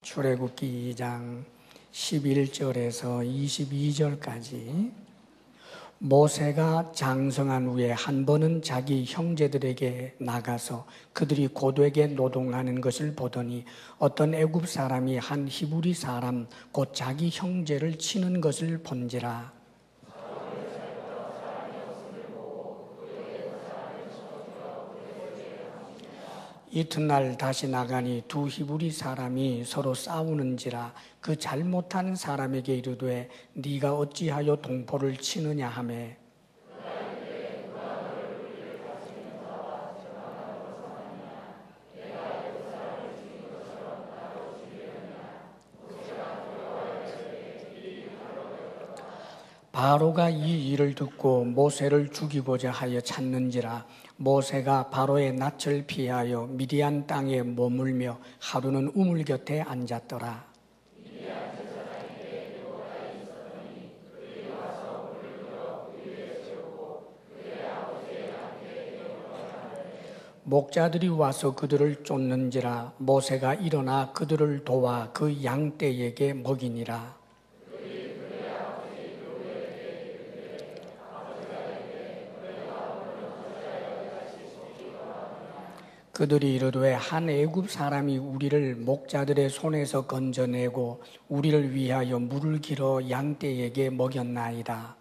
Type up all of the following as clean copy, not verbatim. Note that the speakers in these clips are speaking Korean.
출애굽기 2장 11절에서 22절까지 모세가 장성한 후에 한 번은 자기 형제들에게 나가서 그들이 고되게 노동하는 것을 보더니 어떤 애굽 사람이 한 히브리 사람 곧 자기 형제를 치는 것을 본지라. 이튿날 다시 나가니 두 히브리 사람이 서로 싸우는지라. 그 잘못한 사람에게 이르되 네가 어찌하여 동포를 치느냐 하매 바로가 이 일을 듣고 모세를 죽이고자 하여 찾는지라. 모세가 바로의 낯을 피하여 미디안 땅에 머물며 하루는 우물 곁에 앉았더라. 목자들이 와서 그들을 쫓는지라. 모세가 일어나 그들을 도와 그 양떼에게 먹이니라. 그들이 이르되 한 애굽 사람이 우리를 목자들의 손에서 건져내고 우리를 위하여 물을 길어 양떼에게 먹였나이다.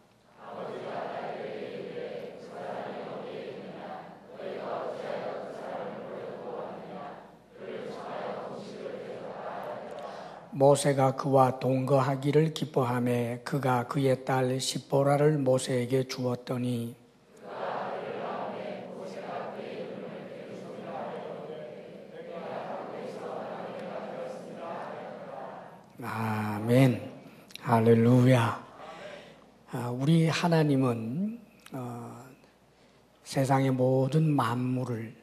모세가 그와 동거하기를 기뻐하며 그가 그의 딸 시보라를 모세에게 주었더니 아멘. 할렐루야. 우리 하나님은 세상의 모든 만물을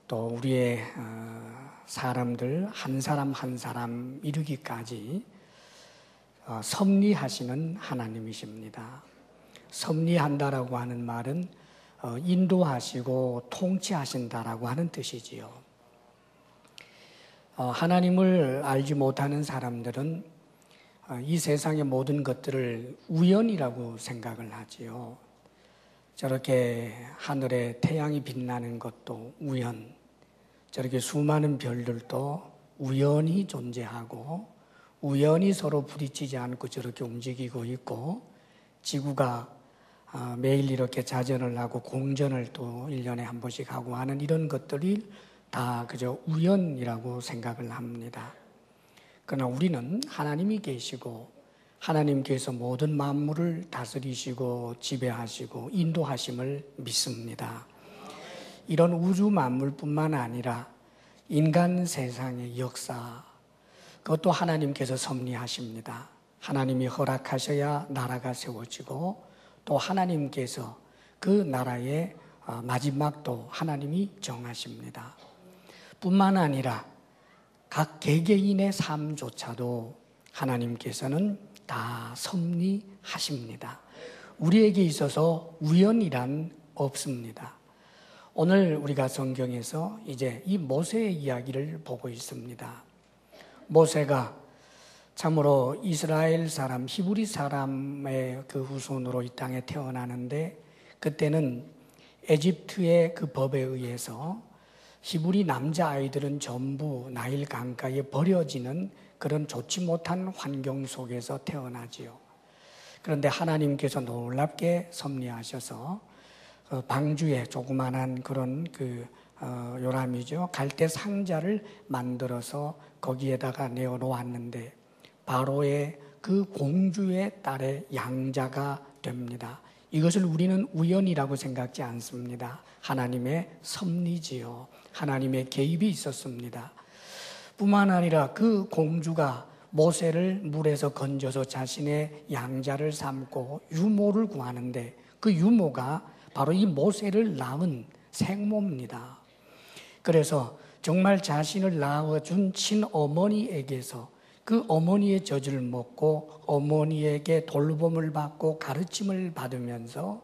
또 우리의 사람들 한 사람 한 사람 이루기까지 섭리하시는 하나님이십니다. 섭리한다라고 하는 말은 인도하시고 통치하신다라고 하는 뜻이지요. 하나님을 알지 못하는 사람들은 이 세상의 모든 것들을 우연이라고 생각을 하지요. 저렇게 하늘에 태양이 빛나는 것도 우연, 저렇게 수많은 별들도 우연히 존재하고 우연히 서로 부딪히지 않고 저렇게 움직이고 있고 지구가 매일 이렇게 자전을 하고 공전을 또 1년에 한 번씩 하고 하는 이런 것들이 다 그저 우연이라고 생각을 합니다. 그러나 우리는 하나님이 계시고 하나님께서 모든 만물을 다스리시고 지배하시고 인도하심을 믿습니다. 이런 우주 만물뿐만 아니라 인간 세상의 역사, 그것도 하나님께서 섭리하십니다. 하나님이 허락하셔야 나라가 세워지고 또 하나님께서 그 나라의 마지막도 하나님이 정하십니다. 뿐만 아니라 각 개개인의 삶조차도 하나님께서는 다 섭리하십니다. 우리에게 있어서 우연이란 없습니다. 오늘 우리가 성경에서 이제 이 모세의 이야기를 보고 있습니다. 모세가 참으로 이스라엘 사람, 히브리 사람의 그 후손으로 이 땅에 태어나는데 그때는 에집트의 그 법에 의해서 히브리 남자아이들은 전부 나일 강가에 버려지는 그런 좋지 못한 환경 속에서 태어나지요. 그런데 하나님께서 놀랍게 섭리하셔서 방주에 조그만한 그런 요람이죠. 갈대 상자를 만들어서 거기에다가 내어놓았는데 바로의 그 공주의 딸의 양자가 됩니다. 이것을 우리는 우연이라고 생각지 않습니다. 하나님의 섭리지요. 하나님의 개입이 있었습니다. 뿐만 아니라 그 공주가 모세를 물에서 건져서 자신의 양자를 삼고 유모를 구하는데 그 유모가 바로 이 모세를 낳은 생모입니다. 그래서 정말 자신을 낳아준 친어머니에게서 그 어머니의 젖을 먹고 어머니에게 돌봄을 받고 가르침을 받으면서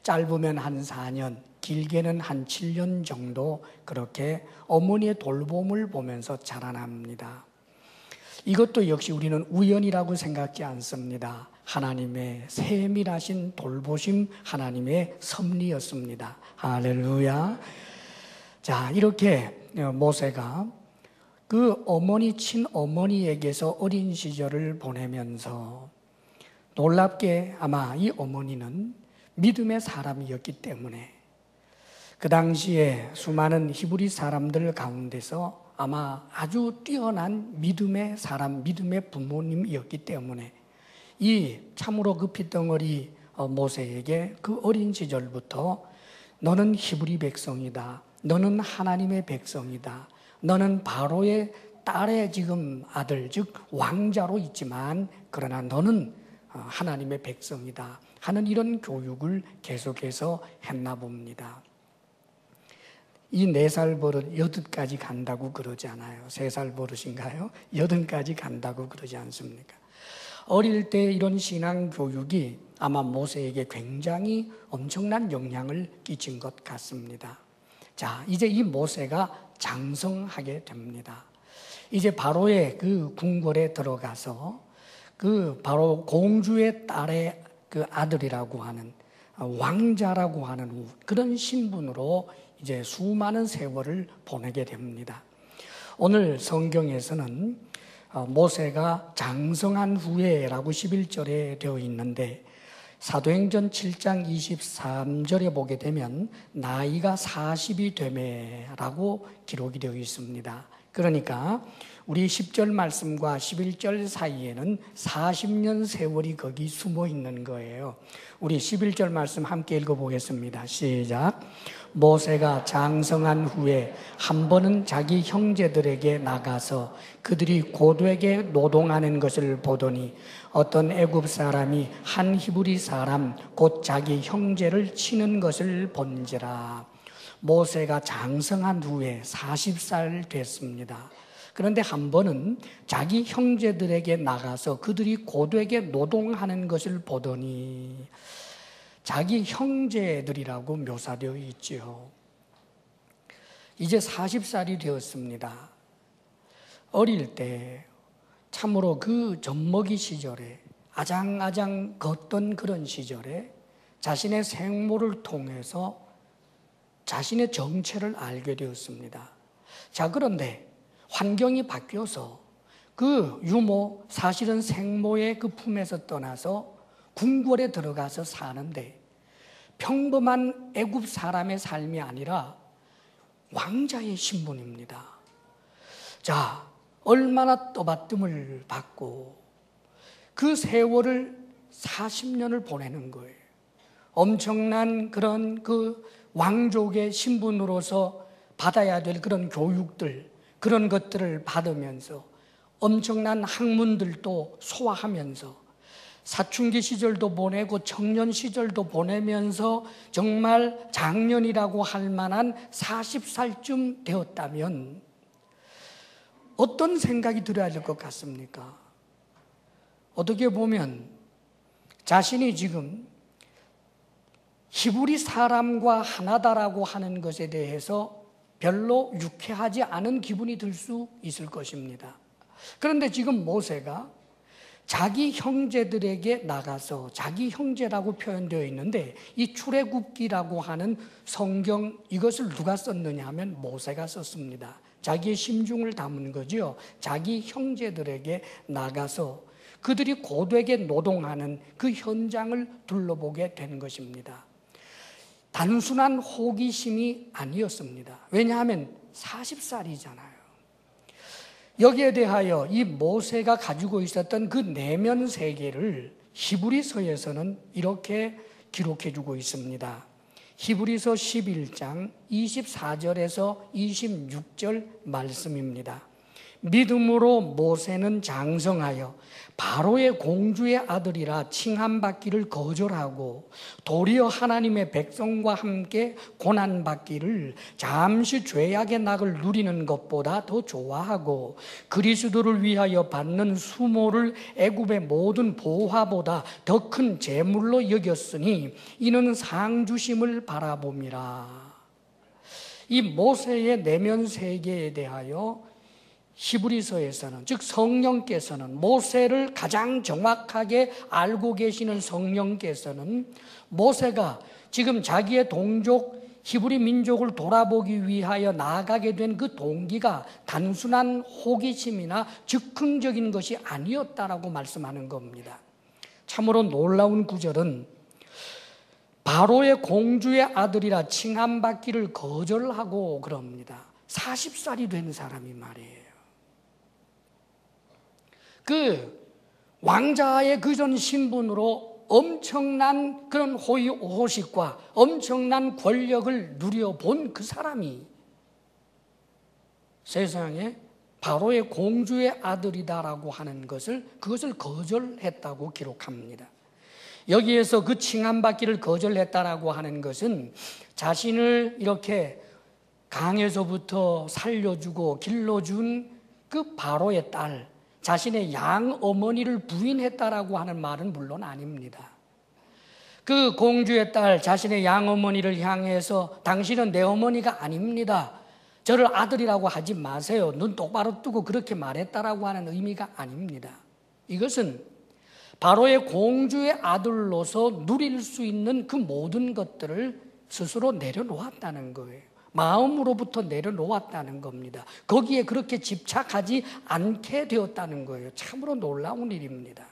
짧으면 한 4년, 길게는 한 7년 정도 그렇게 어머니의 돌봄을 보면서 자라납니다. 이것도 역시 우리는 우연이라고 생각지 않습니다. 하나님의 세밀하신 돌보심, 하나님의 섭리였습니다. 할렐루야. 자, 이렇게 모세가 그 어머니, 친어머니에게서 어린 시절을 보내면서 놀랍게 아마 이 어머니는 믿음의 사람이었기 때문에 그 당시에 수많은 히브리 사람들 가운데서 아마 아주 뛰어난 믿음의 사람, 믿음의 부모님이었기 때문에 이 참으로 그 핏덩어리 모세에게 그 어린 시절부터 너는 히브리 백성이다. 너는 하나님의 백성이다. 너는 바로의 딸의 지금 아들, 즉 왕자로 있지만 그러나 너는 하나님의 백성이다 하는 이런 교육을 계속해서 했나 봅니다. 이 4살 버릇 8까지 간다고 그러지 않아요. 3살 버릇인가요? 8까지 간다고 그러지 않습니까? 어릴 때 이런 신앙 교육이 아마 모세에게 굉장히 엄청난 영향을 끼친 것 같습니다. 자, 이제 이 모세가 장성하게 됩니다. 이제 바로의 그 궁궐에 들어가서 그 바로 공주의 딸의 그 아들이라고 하는 왕자라고 하는 그런 신분으로 이제 수많은 세월을 보내게 됩니다. 오늘 성경에서는 모세가 장성한 후에라고 11절에 되어 있는데 사도행전 7장 23절에 보게 되면 나이가 40이 되매라고 기록이 되어 있습니다. 그러니까 우리 10절 말씀과 11절 사이에는 40년 세월이 거기 숨어 있는 거예요. 우리 11절 말씀 함께 읽어보겠습니다. 시작. 모세가 장성한 후에 한 번은 자기 형제들에게 나가서 그들이 고되게 노동하는 것을 보더니 어떤 애굽 사람이 한 히브리 사람 곧 자기 형제를 치는 것을 본지라. 모세가 장성한 후에 40살 됐습니다. 그런데 한 번은 자기 형제들에게 나가서 그들이 고되게 노동하는 것을 보더니 자기 형제들이라고 묘사되어 있죠. 이제 40살이 되었습니다. 어릴 때 참으로 그 젖먹이 시절에 아장아장 걷던 그런 시절에 자신의 생모를 통해서 자신의 정체를 알게 되었습니다. 자, 그런데 환경이 바뀌어서 그 유모, 사실은 생모의 그 품에서 떠나서 궁궐에 들어가서 사는데 평범한 애굽 사람의 삶이 아니라 왕자의 신분입니다. 자, 얼마나 떠받듦을 받고 그 세월을 40년을 보내는 거예요. 엄청난 그런 그 왕족의 신분으로서 받아야 될 그런 교육들, 그런 것들을 받으면서 엄청난 학문들도 소화하면서 사춘기 시절도 보내고 청년 시절도 보내면서 정말 장년이라고 할 만한 40살쯤 되었다면 어떤 생각이 들어야 될 것 같습니까? 어떻게 보면 자신이 지금 히브리 사람과 하나다라고 하는 것에 대해서 별로 유쾌하지 않은 기분이 들 수 있을 것입니다. 그런데 지금 모세가 자기 형제들에게 나가서 자기 형제라고 표현되어 있는데 이 출애굽기라고 하는 성경 이것을 누가 썼느냐 하면 모세가 썼습니다. 자기의 심중을 담은 거죠. 자기 형제들에게 나가서 그들이 고되게 노동하는 그 현장을 둘러보게 된 것입니다. 단순한 호기심이 아니었습니다. 왜냐하면 40살이잖아요. 여기에 대하여 이 모세가 가지고 있었던 그 내면 세계를 히브리서에서는 이렇게 기록해주고 있습니다. 히브리서 11장 24절에서 26절 말씀입니다. 믿음으로 모세는 장성하여 바로의 공주의 아들이라 칭함받기를 거절하고 도리어 하나님의 백성과 함께 고난받기를 잠시 죄악의 낙을 누리는 것보다 더 좋아하고 그리스도를 위하여 받는 수모를 애굽의 모든 보화보다 더 큰 재물로 여겼으니 이는 상주심을 바라봄이라. 이 모세의 내면 세계에 대하여 히브리서에서는, 즉 성령께서는, 모세를 가장 정확하게 알고 계시는 성령께서는 모세가 지금 자기의 동족 히브리 민족을 돌아보기 위하여 나아가게 된 그 동기가 단순한 호기심이나 즉흥적인 것이 아니었다라고 말씀하는 겁니다. 참으로 놀라운 구절은 바로의 공주의 아들이라 칭함받기를 거절하고 그럽니다. 40살이 된 사람이 말이에요. 그 왕자의 그전 신분으로 엄청난 그런 호의호식과 엄청난 권력을 누려본 그 사람이 세상에 바로의 공주의 아들이다라고 하는 그것을 거절했다고 기록합니다. 여기에서 그 칭함받기를 거절했다라고 하는 것은 자신을 이렇게 강에서부터 살려주고 길러준 그 바로의 딸, 자신의 양 어머니를 부인했다라고 하는 말은 물론 아닙니다. 그 공주의 딸, 자신의 양 어머니를 향해서 당신은 내 어머니가 아닙니다, 저를 아들이라고 하지 마세요, 눈 똑바로 뜨고 그렇게 말했다라고 하는 의미가 아닙니다. 이것은 바로의 공주의 아들로서 누릴 수 있는 그 모든 것들을 스스로 내려놓았다는 거예요. 마음으로부터 내려놓았다는 겁니다. 거기에 그렇게 집착하지 않게 되었다는 거예요. 참으로 놀라운 일입니다.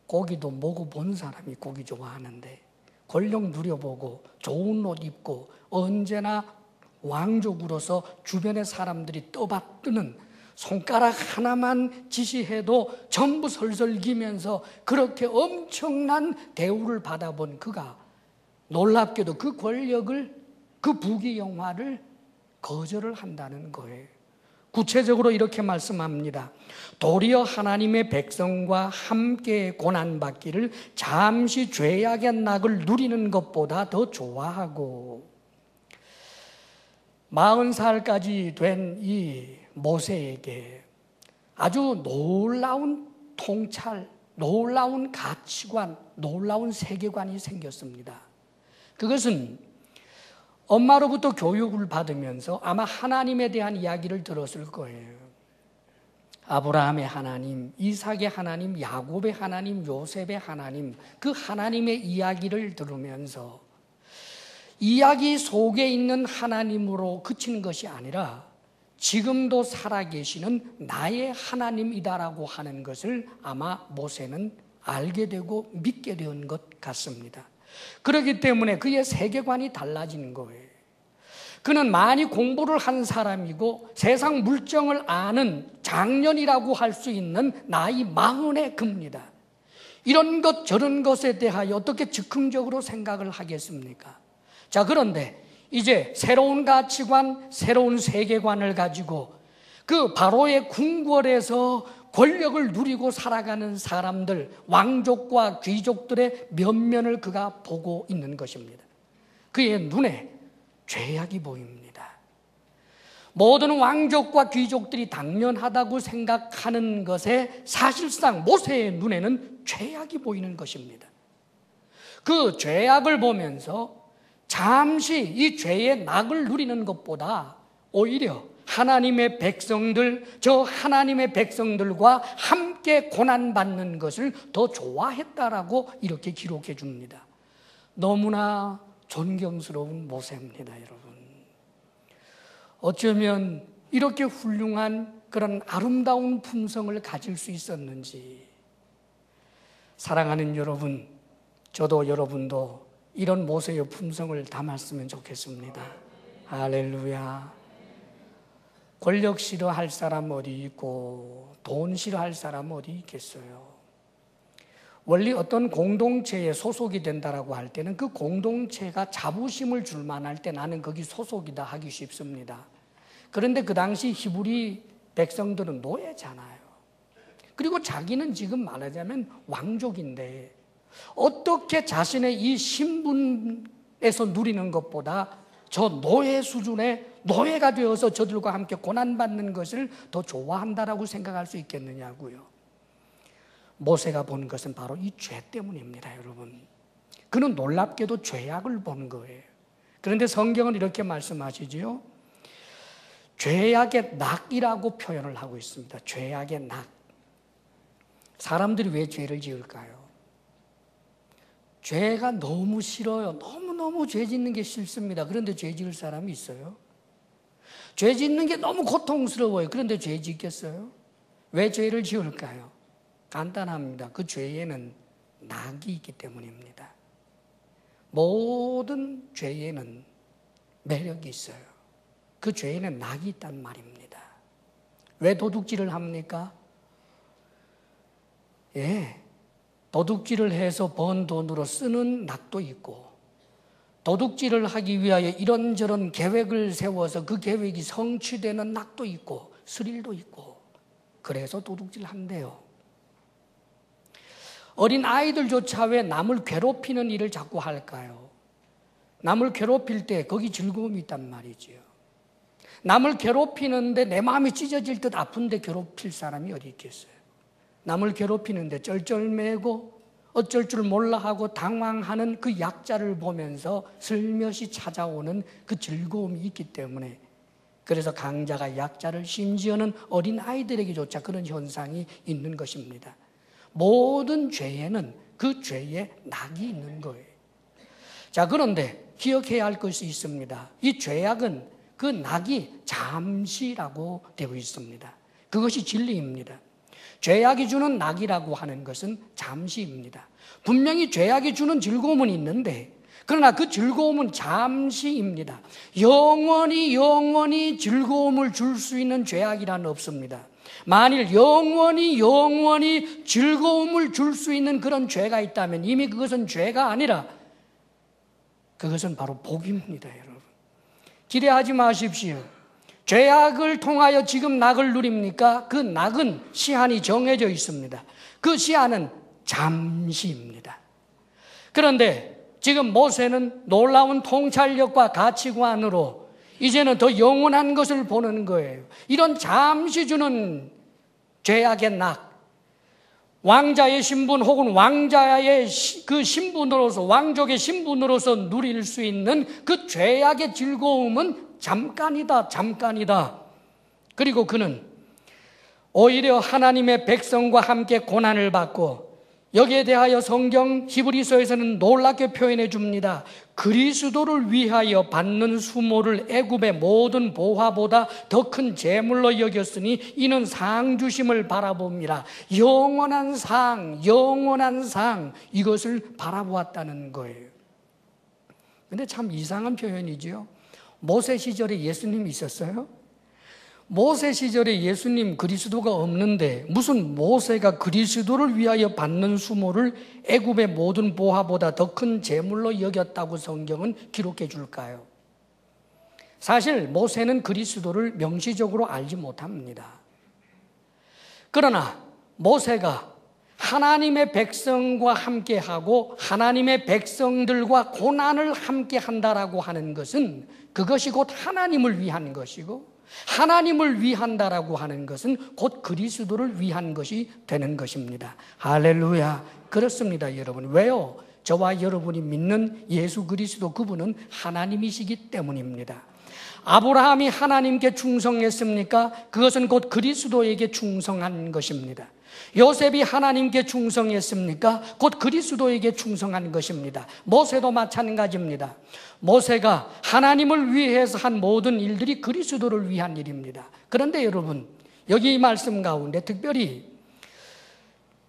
고기도 먹어본 사람이 고기 좋아하는데, 권력 누려보고 좋은 옷 입고 언제나 왕족으로서 주변의 사람들이 떠받드는, 손가락 하나만 지시해도 전부 설설기면서 그렇게 엄청난 대우를 받아본 그가 놀랍게도 그 권력을, 그 부귀영화를 거절을 한다는 거예요. 구체적으로 이렇게 말씀합니다. 도리어 하나님의 백성과 함께 고난받기를 잠시 죄악의 낙을 누리는 것보다 더 좋아하고, 40살까지 된 이 모세에게 아주 놀라운 통찰, 놀라운 가치관, 놀라운 세계관이 생겼습니다. 그것은 엄마로부터 교육을 받으면서 아마 하나님에 대한 이야기를 들었을 거예요. 아브라함의 하나님, 이삭의 하나님, 야곱의 하나님, 요셉의 하나님, 그 하나님의 이야기를 들으면서 이야기 속에 있는 하나님으로 그치는 것이 아니라 지금도 살아계시는 나의 하나님이다라고 하는 것을 아마 모세는 알게 되고 믿게 된 것 같습니다. 그렇기 때문에 그의 세계관이 달라지는 거예요. 그는 많이 공부를 한 사람이고 세상 물정을 아는 장년이라고 할 수 있는 나이 40의 그입니다. 이런 것 저런 것에 대하여 어떻게 즉흥적으로 생각을 하겠습니까? 자, 그런데 이제 새로운 가치관, 새로운 세계관을 가지고 그 바로의 궁궐에서 권력을 누리고 살아가는 사람들, 왕족과 귀족들의 면면을 그가 보고 있는 것입니다. 그의 눈에 죄악이 보입니다. 모든 왕족과 귀족들이 당연하다고 생각하는 것에 사실상 모세의 눈에는 죄악이 보이는 것입니다. 그 죄악을 보면서 잠시 이 죄의 낙을 누리는 것보다 오히려 하나님의 백성들, 저 하나님의 백성들과 함께 고난받는 것을 더 좋아했다라고 이렇게 기록해 줍니다. 너무나 존경스러운 모세입니다, 여러분. 어쩌면 이렇게 훌륭한 그런 아름다운 품성을 가질 수 있었는지. 사랑하는 여러분, 저도 여러분도 이런 모세의 품성을 담았으면 좋겠습니다. 할렐루야. 권력 싫어할 사람 어디 있고 돈 싫어할 사람 어디 있겠어요. 원래 어떤 공동체에 소속이 된다라고 할 때는 그 공동체가 자부심을 줄 만할 때 나는 거기 소속이다 하기 쉽습니다. 그런데 그 당시 히브리 백성들은 노예잖아요. 그리고 자기는 지금 말하자면 왕족인데 어떻게 자신의 이 신분에서 누리는 것보다 저 노예 수준의 노예가 되어서 저들과 함께 고난받는 것을 더 좋아한다라고 생각할 수 있겠느냐고요. 모세가 본 것은 바로 이 죄 때문입니다, 여러분. 그는 놀랍게도 죄악을 본 거예요. 그런데 성경은 이렇게 말씀하시지요. 죄악의 낙이라고 표현을 하고 있습니다. 죄악의 낙. 사람들이 왜 죄를 지을까요? 죄가 너무 싫어요. 너무너무 죄 짓는 게 싫습니다. 그런데 죄 지을 사람이 있어요? 죄 짓는 게 너무 고통스러워요. 그런데 죄 짓겠어요? 왜 죄를 지을까요? 간단합니다. 그 죄에는 낙이 있기 때문입니다. 모든 죄에는 매력이 있어요. 그 죄에는 낙이 있단 말입니다. 왜 도둑질을 합니까? 도둑질을 해서 번 돈으로 쓰는 낙도 있고, 도둑질을 하기 위하여 이런저런 계획을 세워서 그 계획이 성취되는 낙도 있고, 스릴도 있고, 그래서 도둑질 한대요. 어린 아이들조차 왜 남을 괴롭히는 일을 자꾸 할까요? 남을 괴롭힐 때 거기 즐거움이 있단 말이지요. 남을 괴롭히는데 내 마음이 찢어질 듯 아픈데 괴롭힐 사람이 어디 있겠어요? 남을 괴롭히는데 쩔쩔매고 어쩔 줄 몰라 하고 당황하는 그 약자를 보면서 슬며시 찾아오는 그 즐거움이 있기 때문에, 그래서 강자가 약자를, 심지어는 어린 아이들에게조차 그런 현상이 있는 것입니다. 모든 죄에는 그 죄의 낙이 있는 거예요. 자, 그런데 기억해야 할 것이 있습니다. 이 죄악은 그 낙이 잠시라고 되어 있습니다. 그것이 진리입니다. 죄악이 주는 낙이라고 하는 것은 잠시입니다. 분명히 죄악이 주는 즐거움은 있는데, 그러나 그 즐거움은 잠시입니다. 영원히 즐거움을 줄 수 있는 죄악이란 없습니다. 만일 영원히 즐거움을 줄 수 있는 그런 죄가 있다면 이미 그것은 죄가 아니라 그것은 바로 복입니다, 여러분. 기대하지 마십시오. 죄악을 통하여 지금 낙을 누립니까? 그 낙은 시한이 정해져 있습니다. 그 시한은 잠시입니다. 그런데 지금 모세는 놀라운 통찰력과 가치관으로 이제는 더 영원한 것을 보는 거예요. 이런 잠시 주는 죄악의 낙, 왕자의 신분 혹은 왕자의 그 신분으로서, 왕족의 신분으로서 누릴 수 있는 그 죄악의 즐거움은 잠깐이다. 그리고 그는 오히려 하나님의 백성과 함께 고난을 받고, 여기에 대하여 성경 히브리서에서는 놀랍게 표현해 줍니다. 그리스도를 위하여 받는 수모를 애굽의 모든 보화보다 더 큰 재물로 여겼으니 이는 상 주심을 바라봅니다. 영원한 상, 이것을 바라보았다는 거예요. 근데 참 이상한 표현이죠. 모세 시절에 예수님이 있었어요? 모세 시절에 예수님 그리스도가 없는데 무슨 모세가 그리스도를 위하여 받는 수모를 애굽의 모든 보화보다 더 큰 재물로 여겼다고 성경은 기록해 줄까요? 사실 모세는 그리스도를 명시적으로 알지 못합니다. 그러나 모세가 하나님의 백성과 함께하고 하나님의 백성들과 고난을 함께 한다라고 하는 것은 그것이 곧 하나님을 위한 것이고, 하나님을 위한다라고 하는 것은 곧 그리스도를 위한 것이 되는 것입니다. 할렐루야. 그렇습니다, 여러분. 왜요? 저와 여러분이 믿는 예수 그리스도, 그분은 하나님이시기 때문입니다. 아브라함이 하나님께 충성했습니까? 그것은 곧 그리스도에게 충성한 것입니다. 요셉이 하나님께 충성했습니까? 곧 그리스도에게 충성한 것입니다. 모세도 마찬가지입니다. 모세가 하나님을 위해서 한 모든 일들이 그리스도를 위한 일입니다. 그런데 여러분, 여기 이 말씀 가운데 특별히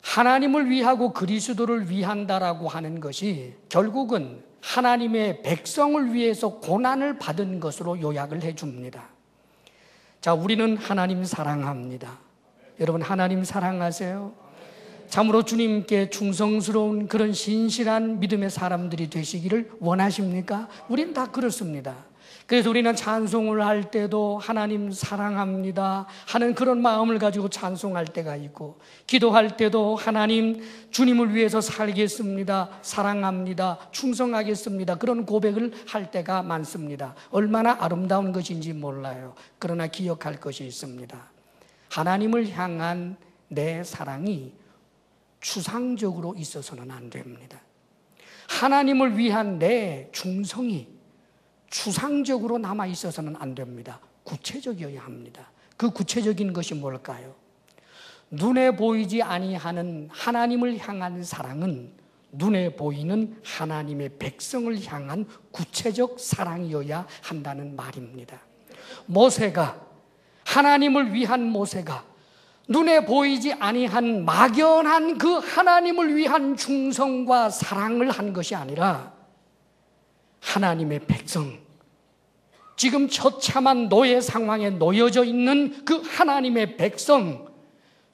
하나님을 위하고 그리스도를 위한다라고 하는 것이 결국은 하나님의 백성을 위해서 고난을 받은 것으로 요약을 해줍니다. 자, 우리는 하나님 사랑합니다. 여러분, 하나님 사랑하세요? 참으로 주님께 충성스러운 그런 신실한 믿음의 사람들이 되시기를 원하십니까? 우린 다 그렇습니다. 그래서 우리는 찬송을 할 때도 하나님 사랑합니다 하는 그런 마음을 가지고 찬송할 때가 있고, 기도할 때도 하나님 주님을 위해서 살겠습니다, 사랑합니다, 충성하겠습니다, 그런 고백을 할 때가 많습니다. 얼마나 아름다운 것인지 몰라요. 그러나 기억할 것이 있습니다. 하나님을 향한 내 사랑이 추상적으로 있어서는 안 됩니다. 하나님을 위한 내 충성이 추상적으로 남아 있어서는 안 됩니다. 구체적이어야 합니다. 그 구체적인 것이 뭘까요? 눈에 보이지 아니하는 하나님을 향한 사랑은 눈에 보이는 하나님의 백성을 향한 구체적 사랑이어야 한다는 말입니다. 모세가, 하나님을 위한 모세가 눈에 보이지 아니한 막연한 그 하나님을 위한 충성과 사랑을 한 것이 아니라 하나님의 백성, 지금 처참한 노예 상황에 놓여져 있는 그 하나님의 백성,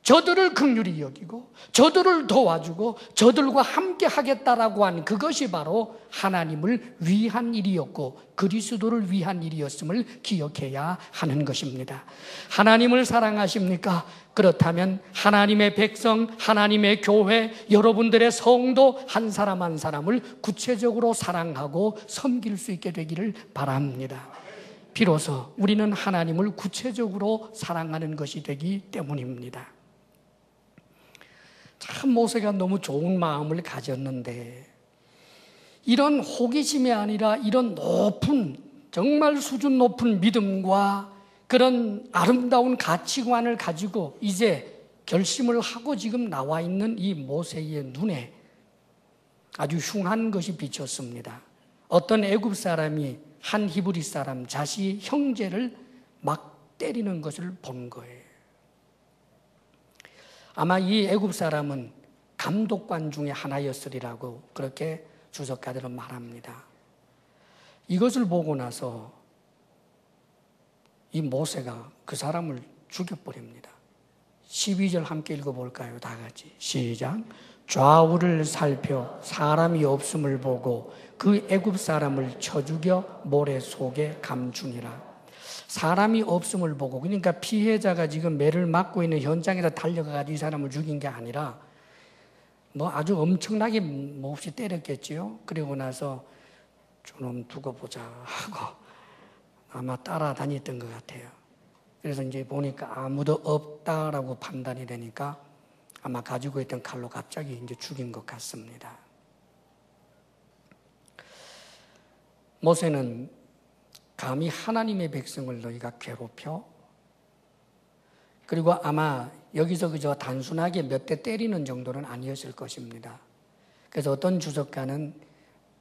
저들을 긍휼히 여기고 저들을 도와주고 저들과 함께 하겠다라고 한 그것이 바로 하나님을 위한 일이었고 그리스도를 위한 일이었음을 기억해야 하는 것입니다. 하나님을 사랑하십니까? 그렇다면 하나님의 백성, 하나님의 교회, 여러분들의 성도 한 사람 한 사람을 구체적으로 사랑하고 섬길 수 있게 되기를 바랍니다. 비로소 우리는 하나님을 구체적으로 사랑하는 것이 되기 때문입니다. 참 모세가 너무 좋은 마음을 가졌는데 이런 호기심이 아니라 이런 높은, 정말 수준 높은 믿음과 그런 아름다운 가치관을 가지고 이제 결심을 하고 지금 나와 있는 이 모세의 눈에 아주 흉한 것이 비쳤습니다. 어떤 애굽 사람이 한 히브리 사람 자신의 형제를 막 때리는 것을 본 거예요. 아마 이 애굽 사람은 감독관 중에 하나였으리라고 그렇게 주석가들은 말합니다. 이것을 보고 나서 이 모세가 그 사람을 죽여버립니다. 12절 함께 읽어볼까요? 다 같이 시작. 좌우를 살펴 사람이 없음을 보고 그 애굽 사람을 쳐 죽여 모래 속에 감추니라. 사람이 없음을 보고, 그러니까 피해자가 지금 매를 맞고 있는 현장에서 달려가가지고 이 사람을 죽인 게 아니라 뭐 아주 엄청나게 몹시 때렸겠지요. 그리고 나서 저놈 두고 보자 하고 아마 따라다녔던 것 같아요. 그래서 이제 보니까 아무도 없다라고 판단이 되니까 아마 가지고 있던 칼로 갑자기 이제 죽인 것 같습니다. 모세는 감히 하나님의 백성을 너희가 괴롭혀? 그리고 아마 여기서 그저 단순하게 몇 대 때리는 정도는 아니었을 것입니다. 그래서 어떤 주석가는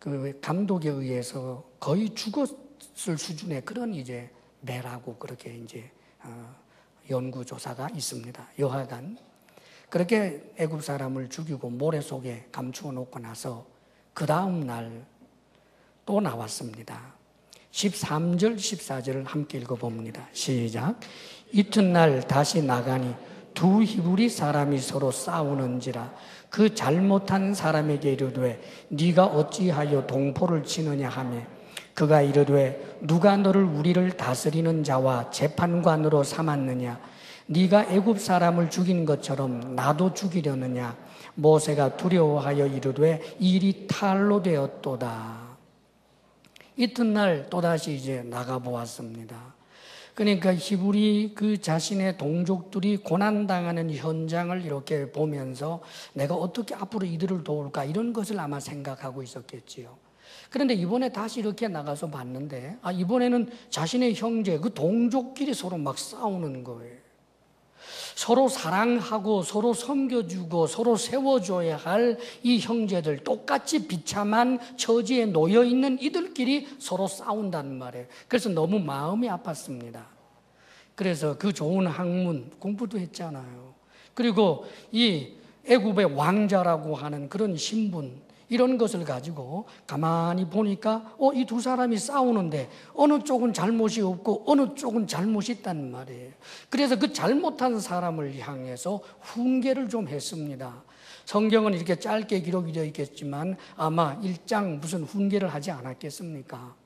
그 감독에 의해서 거의 죽었을 수준의 그런 이제 매라고 그렇게 이제 연구조사가 있습니다. 여하간 그렇게 애굽 사람을 죽이고 모래 속에 감추어 놓고 나서 그 다음 날 또 나왔습니다. 13절, 14절을 함께 읽어봅니다. 시작. 이튿날 다시 나가니 두 히브리 사람이 서로 싸우는지라 그 잘못한 사람에게 이르되 네가 어찌하여 동포를 치느냐 하며 그가 이르되 누가 너를 우리를 다스리는 자와 재판관으로 삼았느냐 네가 애굽 사람을 죽인 것처럼 나도 죽이려느냐 모세가 두려워하여 이르되 일이 탈로 되었도다. 이튿날 또다시 이제 나가보았습니다. 그러니까 히브리 그 자신의 동족들이 고난당하는 현장을 이렇게 보면서 내가 어떻게 앞으로 이들을 도울까 이런 것을 아마 생각하고 있었겠지요. 그런데 이번에 다시 이렇게 나가서 봤는데 이번에는 자신의 형제, 그 동족끼리 서로 막 싸우는 거예요. 서로 사랑하고 서로 섬겨주고 서로 세워줘야 할 이 형제들, 똑같이 비참한 처지에 놓여있는 이들끼리 서로 싸운다는 말이에요. 그래서 너무 마음이 아팠습니다. 그래서 그 좋은 학문 공부도 했잖아요. 그리고 이 애굽의 왕자라고 하는 그런 신분, 이런 것을 가지고 가만히 보니까 이 두 사람이 싸우는데 어느 쪽은 잘못이 없고 어느 쪽은 잘못이 있다는 말이에요. 그래서 그 잘못한 사람을 향해서 훈계를 좀 했습니다. 성경은 이렇게 짧게 기록이 되어 있겠지만 아마 1장 무슨 훈계를 하지 않았겠습니까?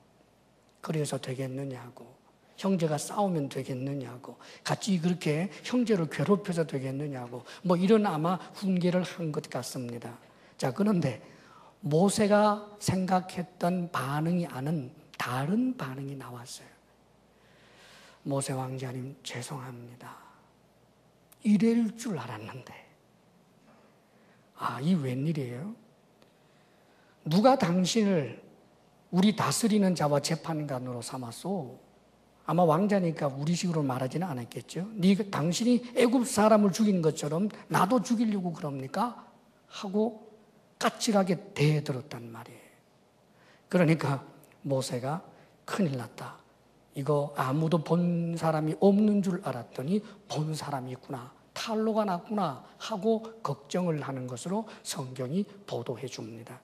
그래서 되겠느냐고, 형제가 싸우면 되겠느냐고, 같이 그렇게 형제를 괴롭혀서 되겠느냐고, 뭐 이런 아마 훈계를 한 것 같습니다. 자, 그런데 모세가 생각했던 반응이 아닌 다른 반응이 나왔어요. 모세 왕자님 죄송합니다. 이럴 줄 알았는데. 이 웬일이에요? 누가 당신을 우리 다스리는 자와 재판관으로 삼았소? 아마 왕자니까 우리식으로 말하지는 않았겠죠. 당신이 애굽 사람을 죽인 것처럼 나도 죽이려고 그럽니까? 하고 까칠하게 대들었단 말이에요. 그러니까 모세가 큰일 났다. 이거 아무도 본 사람이 없는 줄 알았더니 본 사람이 있구나. 탈로가 났구나 하고 걱정을 하는 것으로 성경이 보도해 줍니다.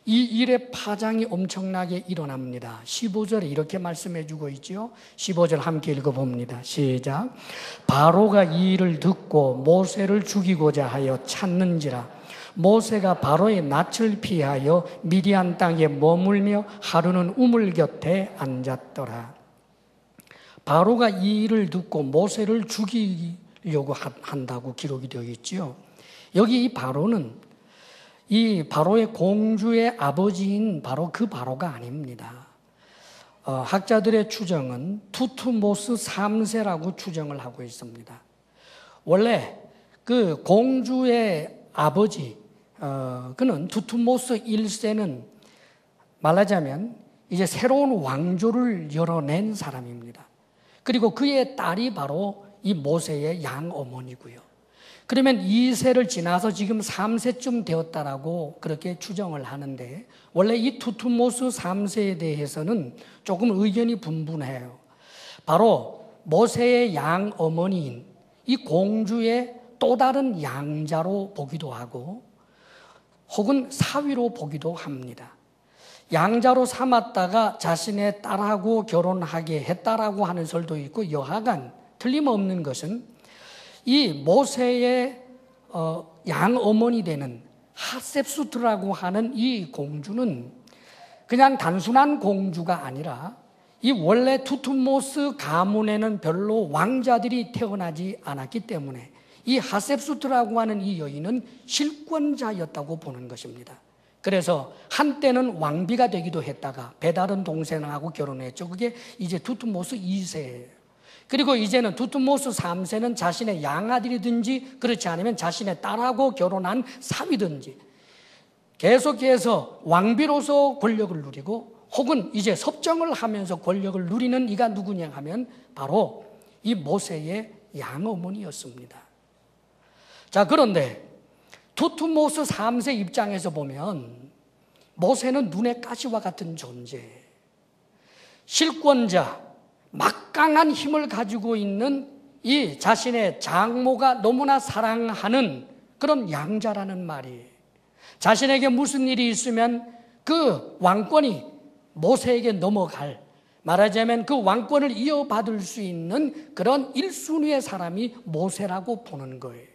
이 일의 파장이 엄청나게 일어납니다. 15절에 이렇게 말씀해 주고 있죠. 15절 함께 읽어봅니다. 시작. 바로가 이 일을 듣고 모세를 죽이고자 하여 찾는지라. 모세가 바로의 낯을 피하여 미디안 땅에 머물며 하루는 우물 곁에 앉았더라. 바로가 이 일을 듣고 모세를 죽이려고 한다고 기록이 되어 있죠. 여기 이 바로는 이 바로의 공주의 아버지인 바로 그 바로가 아닙니다. 학자들의 추정은 투투모스 3세라고 추정을 하고 있습니다. 원래 그 공주의 아버지, 그는 투투모스 1세는 말하자면 이제 새로운 왕조를 열어낸 사람입니다. 그리고 그의 딸이 바로 이 모세의 양어머니고요. 그러면 2세를 지나서 지금 3세쯤 되었다라고 그렇게 추정을 하는데, 원래 이 투투모스 3세에 대해서는 조금 의견이 분분해요. 바로 모세의 양어머니인 이 공주의 또 다른 양자로 보기도 하고 혹은 사위로 보기도 합니다. 양자로 삼았다가 자신의 딸하고 결혼하게 했다라고 하는 설도 있고, 여하간 틀림없는 것은 이 모세의 양어머니 되는 하셉수트라고 하는 이 공주는 그냥 단순한 공주가 아니라 이 원래 투투모스 가문에는 별로 왕자들이 태어나지 않았기 때문에 이 하셉수트라고 하는 이 여인은 실권자였다고 보는 것입니다. 그래서 한때는 왕비가 되기도 했다가 배다른 동생하고 결혼했죠. 그게 이제 투투모스 2세예요. 그리고 이제는 투투모스 3세는 자신의 양아들이든지 그렇지 않으면 자신의 딸하고 결혼한 사위든지 계속해서 왕비로서 권력을 누리고 혹은 이제 섭정을 하면서 권력을 누리는 이가 누구냐 하면 바로 이 모세의 양어머니였습니다. 자, 그런데 투투모스 3세 입장에서 보면 모세는 눈의 가시와 같은 존재, 실권자, 막강한 힘을 가지고 있는 이 자신의 장모가 너무나 사랑하는 그런 양자라는 말이에요. 자신에게 무슨 일이 있으면 그 왕권이 모세에게 넘어갈, 말하자면 그 왕권을 이어받을 수 있는 그런 1순위의 사람이 모세라고 보는 거예요.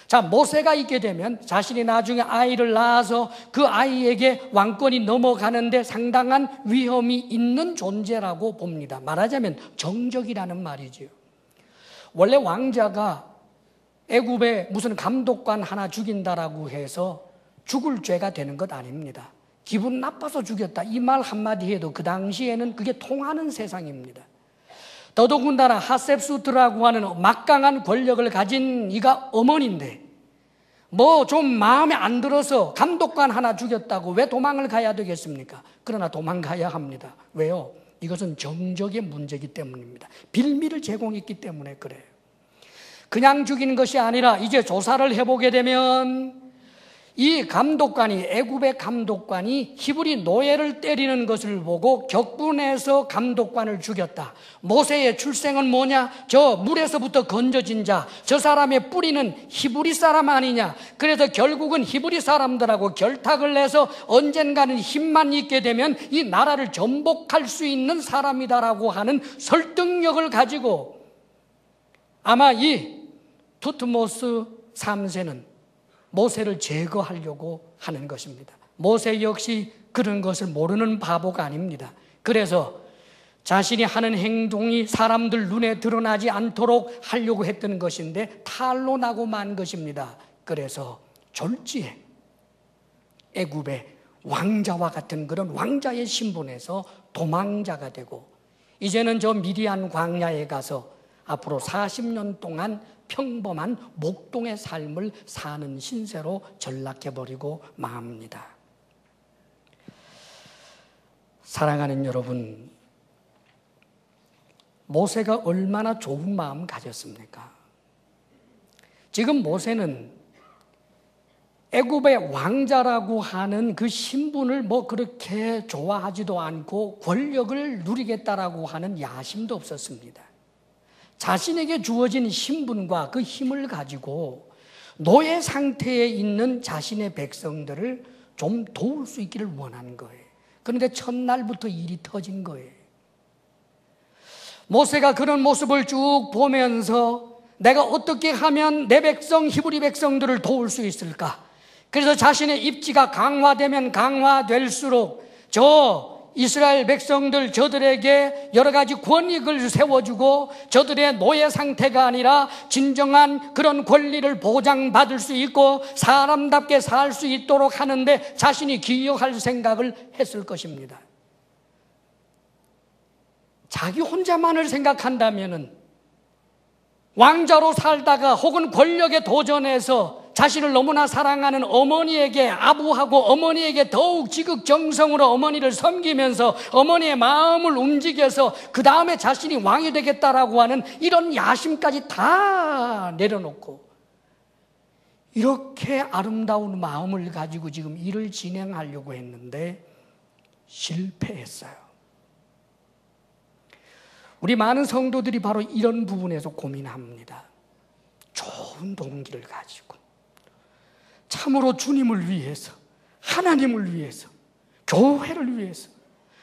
자, 모세가 있게 되면 자신이 나중에 아이를 낳아서 그 아이에게 왕권이 넘어가는데 상당한 위험이 있는 존재라고 봅니다. 말하자면 정적이라는 말이죠. 원래 왕자가 애굽에 무슨 감독관 하나 죽인다라고 해서 죽을 죄가 되는 것 아닙니다. 기분 나빠서 죽였다 이 말 한마디 해도 그 당시에는 그게 통하는 세상입니다. 더더군다나 하셉수트라고 하는 막강한 권력을 가진 이가 어머니인데 뭐 좀 마음에 안 들어서 감독관 하나 죽였다고 왜 도망을 가야 되겠습니까? 그러나 도망가야 합니다. 왜요? 이것은 정적의 문제이기 때문입니다. 빌미를 제공했기 때문에 그래요. 그냥 죽이는 것이 아니라 이제 조사를 해보게 되면 이 감독관이, 애굽의 감독관이 히브리 노예를 때리는 것을 보고 격분해서 감독관을 죽였다. 모세의 출생은 뭐냐? 저 물에서부터 건져진 자, 저 사람의 뿌리는 히브리 사람 아니냐? 그래서 결국은 히브리 사람들하고 결탁을 해서 언젠가는 힘만 있게 되면 이 나라를 전복할 수 있는 사람이다라고 하는 설득력을 가지고 아마 이 투트모스 3세는 모세를 제거하려고 하는 것입니다. 모세 역시 그런 것을 모르는 바보가 아닙니다. 그래서 자신이 하는 행동이 사람들 눈에 드러나지 않도록 하려고 했던 것인데 탈로 나고 만 것입니다. 그래서 졸지에 애굽의 왕자와 같은 그런 왕자의 신분에서 도망자가 되고 이제는 저 미디안 광야에 가서 앞으로 40년 동안 평범한 목동의 삶을 사는 신세로 전락해버리고 맙니다. 사랑하는 여러분, 모세가 얼마나 좋은 마음 가졌습니까? 지금 모세는 애굽의 왕자라고 하는 그 신분을 그렇게 좋아하지도 않고 권력을 누리겠다라고 하는 야심도 없었습니다. 자신에게 주어진 신분과 그 힘을 가지고 노예 상태에 있는 자신의 백성들을 좀 도울 수 있기를 원하는 거예요. 그런데 첫날부터 일이 터진 거예요. 모세가 그런 모습을 쭉 보면서 내가 어떻게 하면 내 백성 히브리 백성들을 도울 수 있을까? 그래서 자신의 입지가 강화되면 강화될수록 저 이스라엘 백성들 저들에게 여러 가지 권익을 세워주고 저들의 노예 상태가 아니라 진정한 그런 권리를 보장받을 수 있고 사람답게 살 수 있도록 하는데 자신이 기여할 생각을 했을 것입니다. 자기 혼자만을 생각한다면은 왕자로 살다가 혹은 권력에 도전해서 자신을 너무나 사랑하는 어머니에게 아부하고 어머니에게 더욱 지극정성으로 어머니를 섬기면서 어머니의 마음을 움직여서 그 다음에 자신이 왕이 되겠다라고 하는 이런 야심까지 다 내려놓고 이렇게 아름다운 마음을 가지고 지금 일을 진행하려고 했는데 실패했어요. 우리 많은 성도들이 바로 이런 부분에서 고민합니다. 좋은 동기를 가지고 참으로 주님을 위해서, 하나님을 위해서, 교회를 위해서,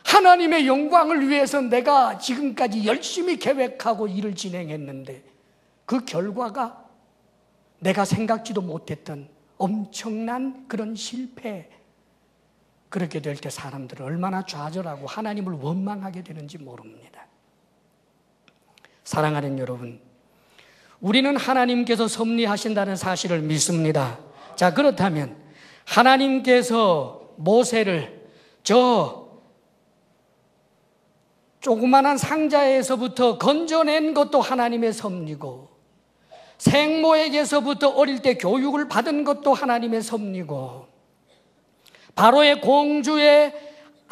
하나님의 영광을 위해서 내가 지금까지 열심히 계획하고 일을 진행했는데 그 결과가 내가 생각지도 못했던 엄청난 그런 실패, 그렇게 될 때 사람들은 얼마나 좌절하고 하나님을 원망하게 되는지 모릅니다. 사랑하는 여러분, 우리는 하나님께서 섭리하신다는 사실을 믿습니다. 자, 그렇다면 하나님께서 모세를 저 조그만한 상자에서부터 건져낸 것도 하나님의 섭리고 생모에게서부터 어릴 때 교육을 받은 것도 하나님의 섭리고 바로의 공주의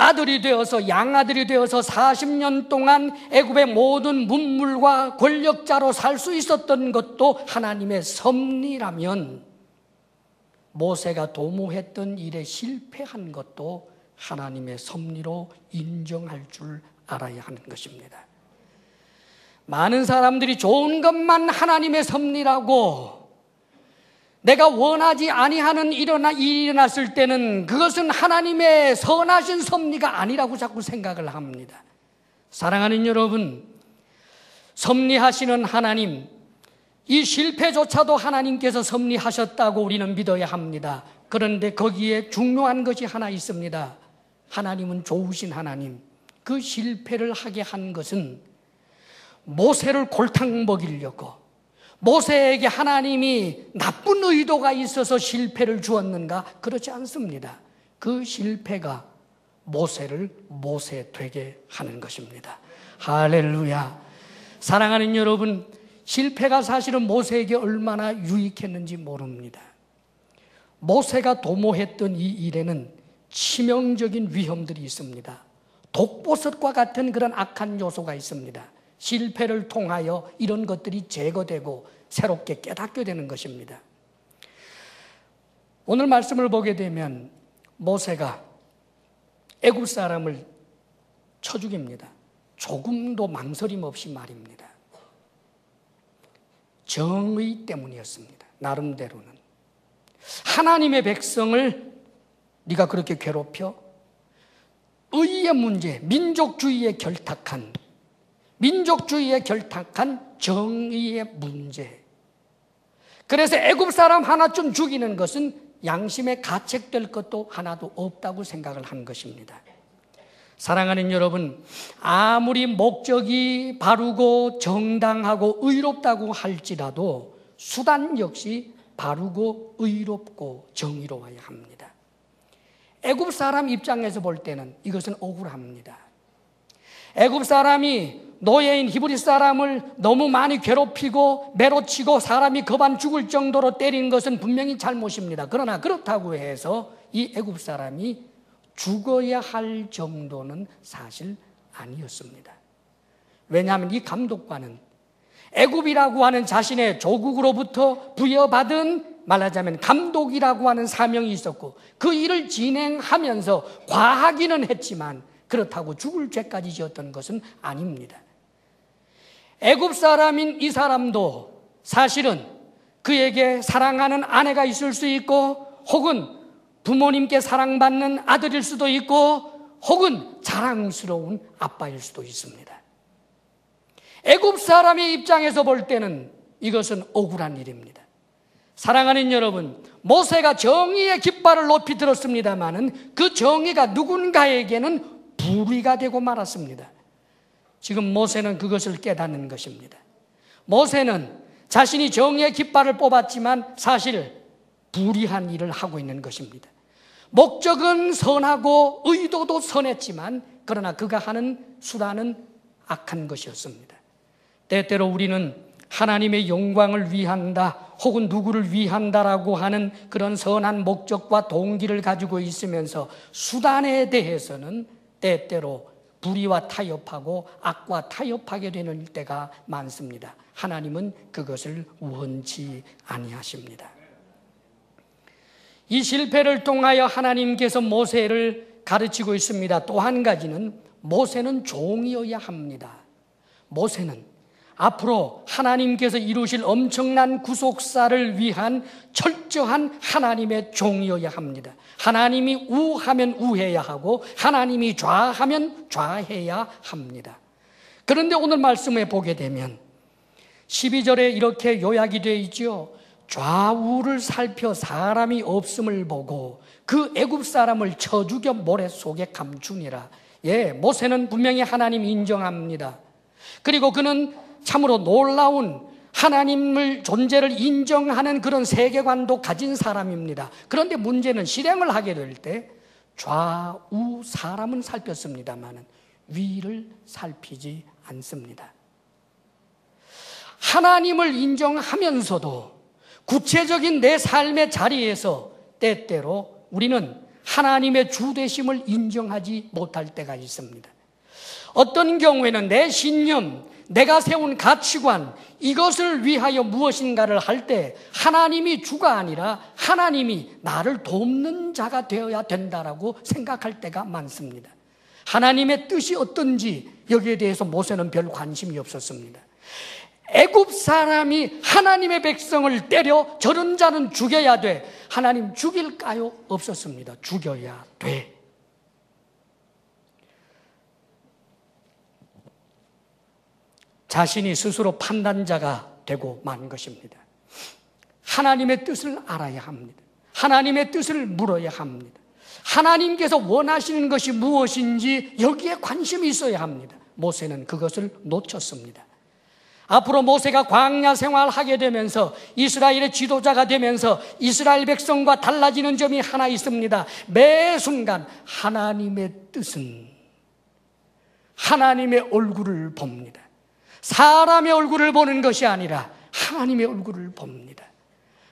아들이 되어서 양아들이 되어서 40년 동안 애굽의 모든 문물과 권력자로 살 수 있었던 것도 하나님의 섭리라면 모세가 도모했던 일에 실패한 것도 하나님의 섭리로 인정할 줄 알아야 하는 것입니다. 많은 사람들이 좋은 것만 하나님의 섭리라고 내가 원하지 아니하는 일이 일어났을 때는 그것은 하나님의 선하신 섭리가 아니라고 자꾸 생각을 합니다. 사랑하는 여러분, 섭리하시는 하나님, 이 실패조차도 하나님께서 섭리하셨다고 우리는 믿어야 합니다. 그런데 거기에 중요한 것이 하나 있습니다. 하나님은 좋으신 하나님. 그 실패를 하게 한 것은 모세를 골탕 먹이려고, 모세에게 하나님이 나쁜 의도가 있어서 실패를 주었는가? 그렇지 않습니다. 그 실패가 모세를 모세 되게 하는 것입니다. 할렐루야. 사랑하는 여러분, 실패가 사실은 모세에게 얼마나 유익했는지 모릅니다. 모세가 도모했던 이 일에는 치명적인 위험들이 있습니다. 독버섯과 같은 그런 악한 요소가 있습니다. 실패를 통하여 이런 것들이 제거되고 새롭게 깨닫게 되는 것입니다. 오늘 말씀을 보게 되면 모세가 애굽 사람을 쳐 죽입니다. 조금도 망설임 없이 말입니다. 정의 때문이었습니다. 나름대로는. 하나님의 백성을 네가 그렇게 괴롭혀? 의의 문제, 민족주의에 결탁한 정의의 문제. 그래서 애굽 사람 하나쯤 죽이는 것은 양심에 가책될 것도 하나도 없다고 생각을 한 것입니다. 사랑하는 여러분, 아무리 목적이 바르고 정당하고 의롭다고 할지라도 수단 역시 바르고 의롭고 정의로워야 합니다. 애굽 사람 입장에서 볼 때는 이것은 억울합니다. 애굽 사람이 노예인 히브리 사람을 너무 많이 괴롭히고 매로치고 사람이 겁안 죽을 정도로 때린 것은 분명히 잘못입니다. 그러나 그렇다고 해서 이 애굽 사람이 죽어야 할 정도는 사실 아니었습니다. 왜냐하면 이 감독관은 애굽이라고 하는 자신의 조국으로부터 부여받은 말하자면 감독이라고 하는 사명이 있었고 그 일을 진행하면서 과하기는 했지만 그렇다고 죽을 죄까지 지었던 것은 아닙니다. 애굽 사람인 이 사람도 사실은 그에게 사랑하는 아내가 있을 수 있고 혹은 부모님께 사랑받는 아들일 수도 있고 혹은 자랑스러운 아빠일 수도 있습니다. 애굽 사람의 입장에서 볼 때는 이것은 억울한 일입니다. 사랑하는 여러분, 모세가 정의의 깃발을 높이 들었습니다마는 그 정의가 누군가에게는 불의가 되고 말았습니다. 지금 모세는 그것을 깨닫는 것입니다. 모세는 자신이 정의의 깃발을 뽑았지만 사실 불의한 일을 하고 있는 것입니다. 목적은 선하고 의도도 선했지만 그러나 그가 하는 수단은 악한 것이었습니다. 때때로 우리는 하나님의 영광을 위한다 혹은 누구를 위한다라고 하는 그런 선한 목적과 동기를 가지고 있으면서 수단에 대해서는 때때로 불의와 타협하고 악과 타협하게 되는 때가 많습니다. 하나님은 그것을 원치 아니하십니다. 이 실패를 통하여 하나님께서 모세를 가르치고 있습니다. 또 한 가지는 모세는 종이어야 합니다. 모세는 앞으로 하나님께서 이루실 엄청난 구속사를 위한 철저한 하나님의 종이어야 합니다. 하나님이 우하면 우해야 하고 하나님이 좌하면 좌해야 합니다. 그런데 오늘 말씀에 보게 되면 12절에 이렇게 요약이 되어 있죠. 좌우를 살펴 사람이 없음을 보고 그 애굽 사람을 쳐 죽여 모래 속에 감추니라. 예, 모세는 분명히 하나님 인정합니다. 그리고 그는 참으로 놀라운 하나님을 존재를 인정하는 그런 세계관도 가진 사람입니다. 그런데 문제는 실행을 하게 될 때 좌우 사람은 살폈습니다만 위를 살피지 않습니다. 하나님을 인정하면서도 구체적인 내 삶의 자리에서 때때로 우리는 하나님의 주되심을 인정하지 못할 때가 있습니다. 어떤 경우에는 내 신념, 내가 세운 가치관, 이것을 위하여 무엇인가를 할 때 하나님이 주가 아니라 하나님이 나를 돕는 자가 되어야 된다라고 생각할 때가 많습니다. 하나님의 뜻이 어떤지 여기에 대해서 모세는 별 관심이 없었습니다. 애굽 사람이 하나님의 백성을 때려 저런 자는 죽여야 돼. 하나님 죽일까요? 없었습니다. 죽여야 돼. 자신이 스스로 판단자가 되고 만 것입니다. 하나님의 뜻을 알아야 합니다. 하나님의 뜻을 물어야 합니다. 하나님께서 원하시는 것이 무엇인지 여기에 관심이 있어야 합니다. 모세는 그것을 놓쳤습니다. 앞으로 모세가 광야 생활하게 되면서 이스라엘의 지도자가 되면서 이스라엘 백성과 달라지는 점이 하나 있습니다. 매 순간 하나님의 뜻은 하나님의 얼굴을 봅니다. 사람의 얼굴을 보는 것이 아니라 하나님의 얼굴을 봅니다.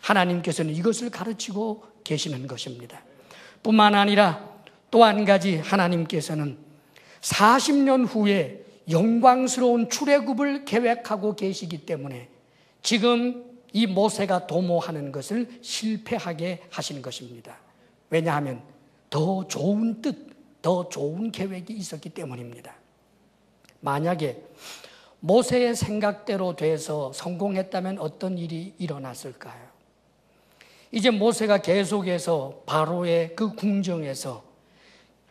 하나님께서는 이것을 가르치고 계시는 것입니다. 뿐만 아니라 또 한 가지 하나님께서는 40년 후에 영광스러운 출애굽을 계획하고 계시기 때문에 지금 이 모세가 도모하는 것을 실패하게 하시는 것입니다. 왜냐하면 더 좋은 뜻, 더 좋은 계획이 있었기 때문입니다. 만약에 모세의 생각대로 돼서 성공했다면 어떤 일이 일어났을까요? 이제 모세가 계속해서 바로의 그 궁정에서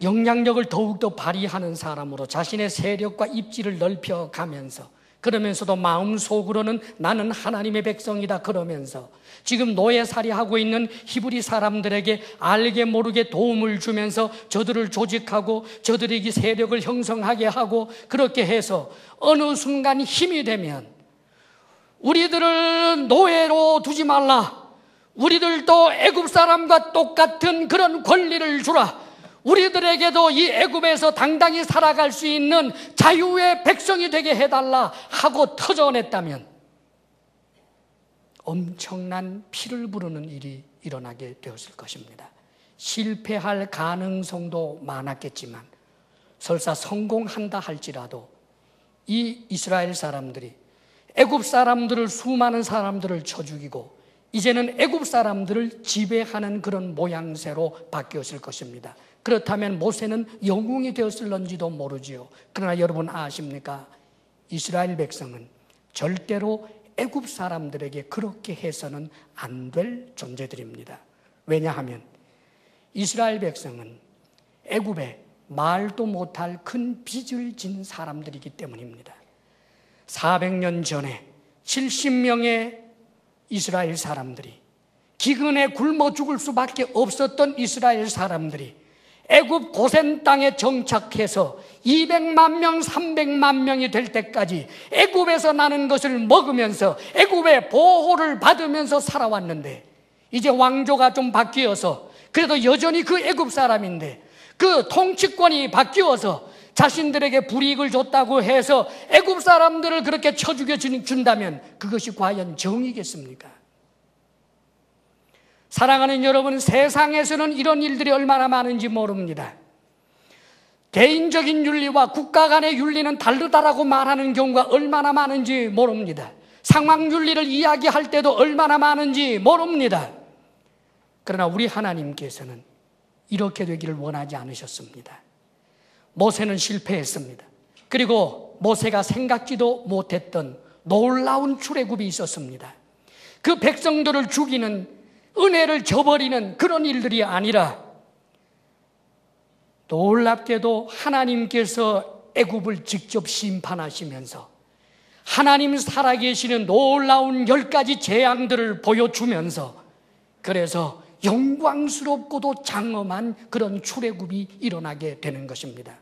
영향력을 더욱더 발휘하는 사람으로 자신의 세력과 입지를 넓혀가면서 그러면서도 마음속으로는 나는 하나님의 백성이다 그러면서 지금 노예살이하고 있는 히브리 사람들에게 알게 모르게 도움을 주면서 저들을 조직하고 저들에게 세력을 형성하게 하고 그렇게 해서 어느 순간 힘이 되면 우리들을 노예로 두지 말라. 우리들도 애굽 사람과 똑같은 그런 권리를 주라. 우리들에게도 이 애굽에서 당당히 살아갈 수 있는 자유의 백성이 되게 해달라 하고 터져냈다면 엄청난 피를 부르는 일이 일어나게 되었을 것입니다. 실패할 가능성도 많았겠지만 설사 성공한다 할지라도 이 이스라엘 사람들이 애굽 사람들을, 수많은 사람들을 쳐 죽이고 이제는 애굽 사람들을 지배하는 그런 모양새로 바뀌었을 것입니다. 그렇다면 모세는 영웅이 되었을런지도 모르지요. 그러나 여러분 아십니까? 이스라엘 백성은 절대로 애굽 사람들에게 그렇게 해서는 안 될 존재들입니다. 왜냐하면 이스라엘 백성은 애굽에 말도 못할 큰 빚을 진 사람들이기 때문입니다. 400년 전에 70명의 이스라엘 사람들이, 기근에 굶어 죽을 수밖에 없었던 이스라엘 사람들이 애굽 고센 땅에 정착해서 200만 명, 300만 명이 될 때까지 애굽에서 나는 것을 먹으면서 애굽의 보호를 받으면서 살아왔는데, 이제 왕조가 좀 바뀌어서 그래도 여전히 그 애굽 사람인데 그 통치권이 바뀌어서 자신들에게 불이익을 줬다고 해서 애굽 사람들을 그렇게 쳐 죽여준다면 그것이 과연 정의겠습니까? 사랑하는 여러분, 세상에서는 이런 일들이 얼마나 많은지 모릅니다. 개인적인 윤리와 국가 간의 윤리는 다르다라고 말하는 경우가 얼마나 많은지 모릅니다. 상황 윤리를 이야기할 때도 얼마나 많은지 모릅니다. 그러나 우리 하나님께서는 이렇게 되기를 원하지 않으셨습니다. 모세는 실패했습니다. 그리고 모세가 생각지도 못했던 놀라운 출애굽이 있었습니다. 그 백성들을 죽이는, 은혜를 저버리는 그런 일들이 아니라 놀랍게도 하나님께서 애굽을 직접 심판하시면서 하나님 살아계시는 놀라운 10가지 재앙들을 보여주면서, 그래서 영광스럽고도 장엄한 그런 출애굽이 일어나게 되는 것입니다.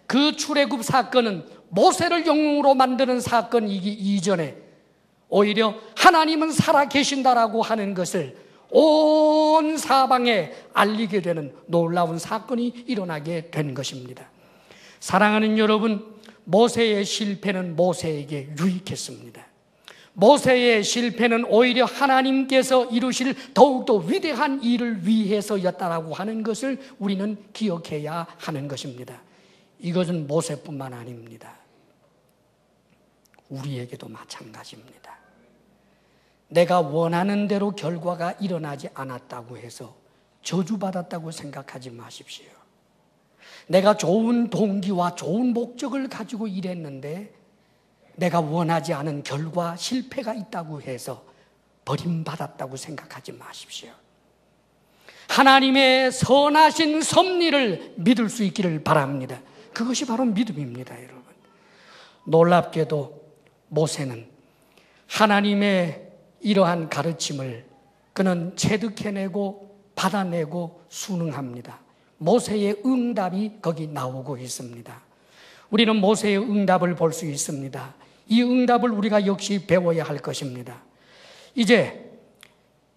그 출애굽 사건은 모세를 영웅으로 만드는 사건이기 이전에 오히려 하나님은 살아계신다라고 하는 것을 온 사방에 알리게 되는 놀라운 사건이 일어나게 된 것입니다. 사랑하는 여러분, 모세의 실패는 모세에게 유익했습니다. 모세의 실패는 오히려 하나님께서 이루실 더욱더 위대한 일을 위해서였다라고 하는 것을 우리는 기억해야 하는 것입니다. 이것은 모세뿐만 아닙니다. 우리에게도 마찬가지입니다. 내가 원하는 대로 결과가 일어나지 않았다고 해서 저주받았다고 생각하지 마십시오. 내가 좋은 동기와 좋은 목적을 가지고 일했는데 내가 원하지 않은 결과, 실패가 있다고 해서 버림받았다고 생각하지 마십시오. 하나님의 선하신 섭리를 믿을 수 있기를 바랍니다. 그것이 바로 믿음입니다, 여러분. 놀랍게도 모세는 하나님의 이러한 가르침을 그는 체득해내고 받아내고 순응합니다. 모세의 응답이 거기 나오고 있습니다. 우리는 모세의 응답을 볼 수 있습니다. 이 응답을 우리가 역시 배워야 할 것입니다. 이제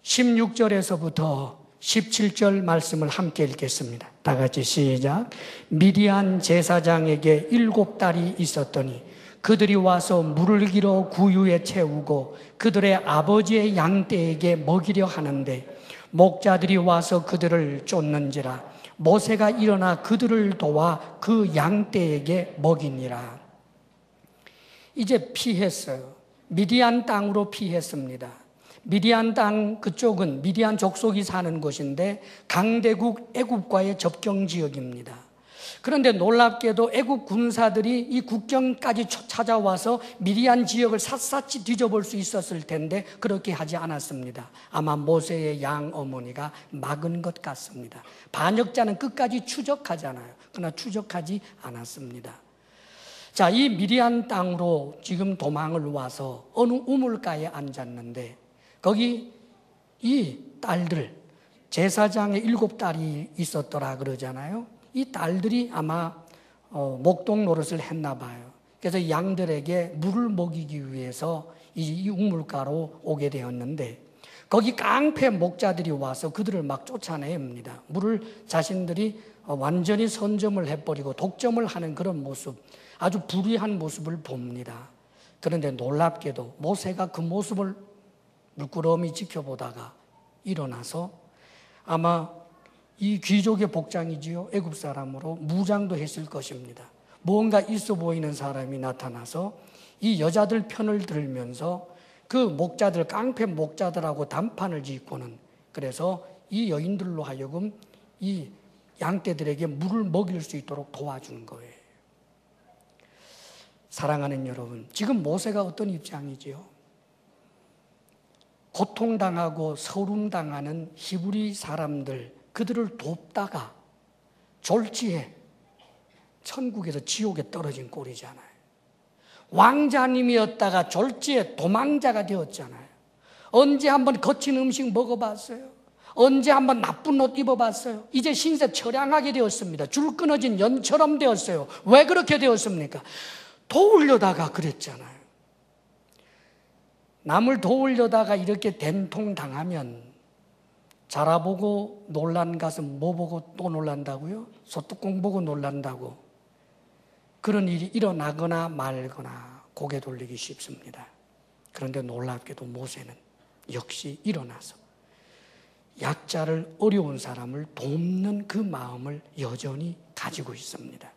16절에서부터 17절 말씀을 함께 읽겠습니다. 다 같이 시작. 미디안 제사장에게 7달이 있었더니 그들이 와서 물을 길어 구유에 채우고 그들의 아버지의 양떼에게 먹이려 하는데 목자들이 와서 그들을 쫓는지라. 모세가 일어나 그들을 도와 그 양떼에게 먹이니라. 이제 피했어요. 미디안 땅으로 피했습니다. 미디안 땅 그쪽은 미디안 족속이 사는 곳인데 강대국 애굽과의 접경 지역입니다. 그런데 놀랍게도 애굽 군사들이 이 국경까지 찾아와서 미디안 지역을 샅샅이 뒤져볼 수 있었을 텐데 그렇게 하지 않았습니다. 아마 모세의 양 어머니가 막은 것 같습니다. 반역자는 끝까지 추적하잖아요. 그러나 추적하지 않았습니다. 자, 이 미디안 땅으로 지금 도망을 와서 어느 우물가에 앉았는데 거기 이 딸들, 제사장의 7딸이 있었더라 그러잖아요. 이 딸들이 아마 목동 노릇을 했나 봐요. 그래서 양들에게 물을 먹이기 위해서 이 우물가로 오게 되었는데 거기 깡패 목자들이 와서 그들을 막 쫓아냅니다. 물을 자신들이 완전히 선점을 해버리고 독점을 하는 그런 모습, 아주 불의한 모습을 봅니다. 그런데 놀랍게도 모세가 그 모습을 물끄러미 지켜보다가 일어나서 아마 이 귀족의 복장이지요. 애굽 사람으로 무장도 했을 것입니다. 뭔가 있어 보이는 사람이 나타나서 이 여자들 편을 들면서 그 목자들, 깡패 목자들하고 단판을 짓고는, 그래서 이 여인들로 하여금 이 양떼들에게 물을 먹일 수 있도록 도와준 거예요. 사랑하는 여러분, 지금 모세가 어떤 입장이지요? 고통당하고 서름당하는 히브리 사람들, 그들을 돕다가 졸지에 천국에서 지옥에 떨어진 꼴이잖아요. 왕자님이었다가 졸지에 도망자가 되었잖아요. 언제 한번 거친 음식 먹어봤어요? 언제 한번 나쁜 옷 입어봤어요? 이제 신세 처량하게 되었습니다. 줄 끊어진 연처럼 되었어요. 왜 그렇게 되었습니까? 도우려다가 그랬잖아요. 남을 도우려다가 이렇게 된통당하면 자라보고 놀란 가슴 뭐 보고 또 놀란다고요? 소뚜껑 보고 놀란다고. 그런 일이 일어나거나 말거나 고개 돌리기 쉽습니다. 그런데 놀랍게도 모세는 역시 일어나서 약자를, 어려운 사람을 돕는 그 마음을 여전히 가지고 있습니다.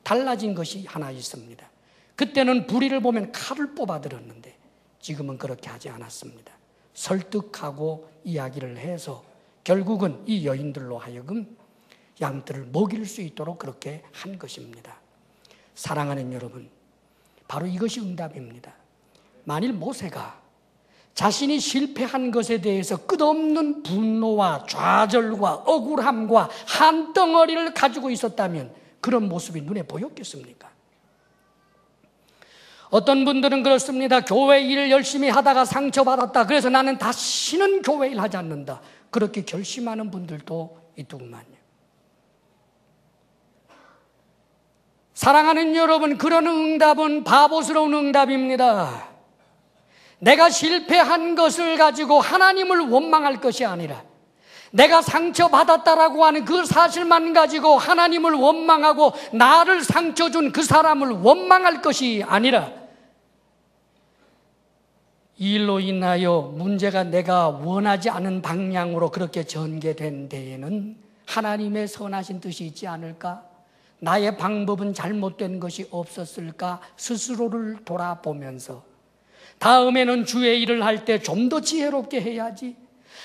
달라진 것이 하나 있습니다. 그때는 불의를 보면 칼을 뽑아들었는데 지금은 그렇게 하지 않았습니다. 설득하고 이야기를 해서 결국은 이 여인들로 하여금 양들을 먹일 수 있도록 그렇게 한 것입니다. 사랑하는 여러분, 바로 이것이 응답입니다. 만일 모세가 자신이 실패한 것에 대해서 끝없는 분노와 좌절과 억울함과 한덩어리를 가지고 있었다면 그런 모습이 눈에 보였겠습니까? 어떤 분들은 그렇습니다. 교회 일을 열심히 하다가 상처받았다. 그래서 나는 다시는 교회 일 하지 않는다. 그렇게 결심하는 분들도 있더구만요. 사랑하는 여러분, 그런 응답은 바보스러운 응답입니다. 내가 실패한 것을 가지고 하나님을 원망할 것이 아니라, 내가 상처받았다라고 하는 그 사실만 가지고 하나님을 원망하고 나를 상처 준 그 사람을 원망할 것이 아니라, 이 일로 인하여 문제가 내가 원하지 않은 방향으로 그렇게 전개된 데에는 하나님의 선하신 뜻이 있지 않을까? 나의 방법은 잘못된 것이 없었을까? 스스로를 돌아보면서 다음에는 주의 일을 할 때 좀 더 지혜롭게 해야지,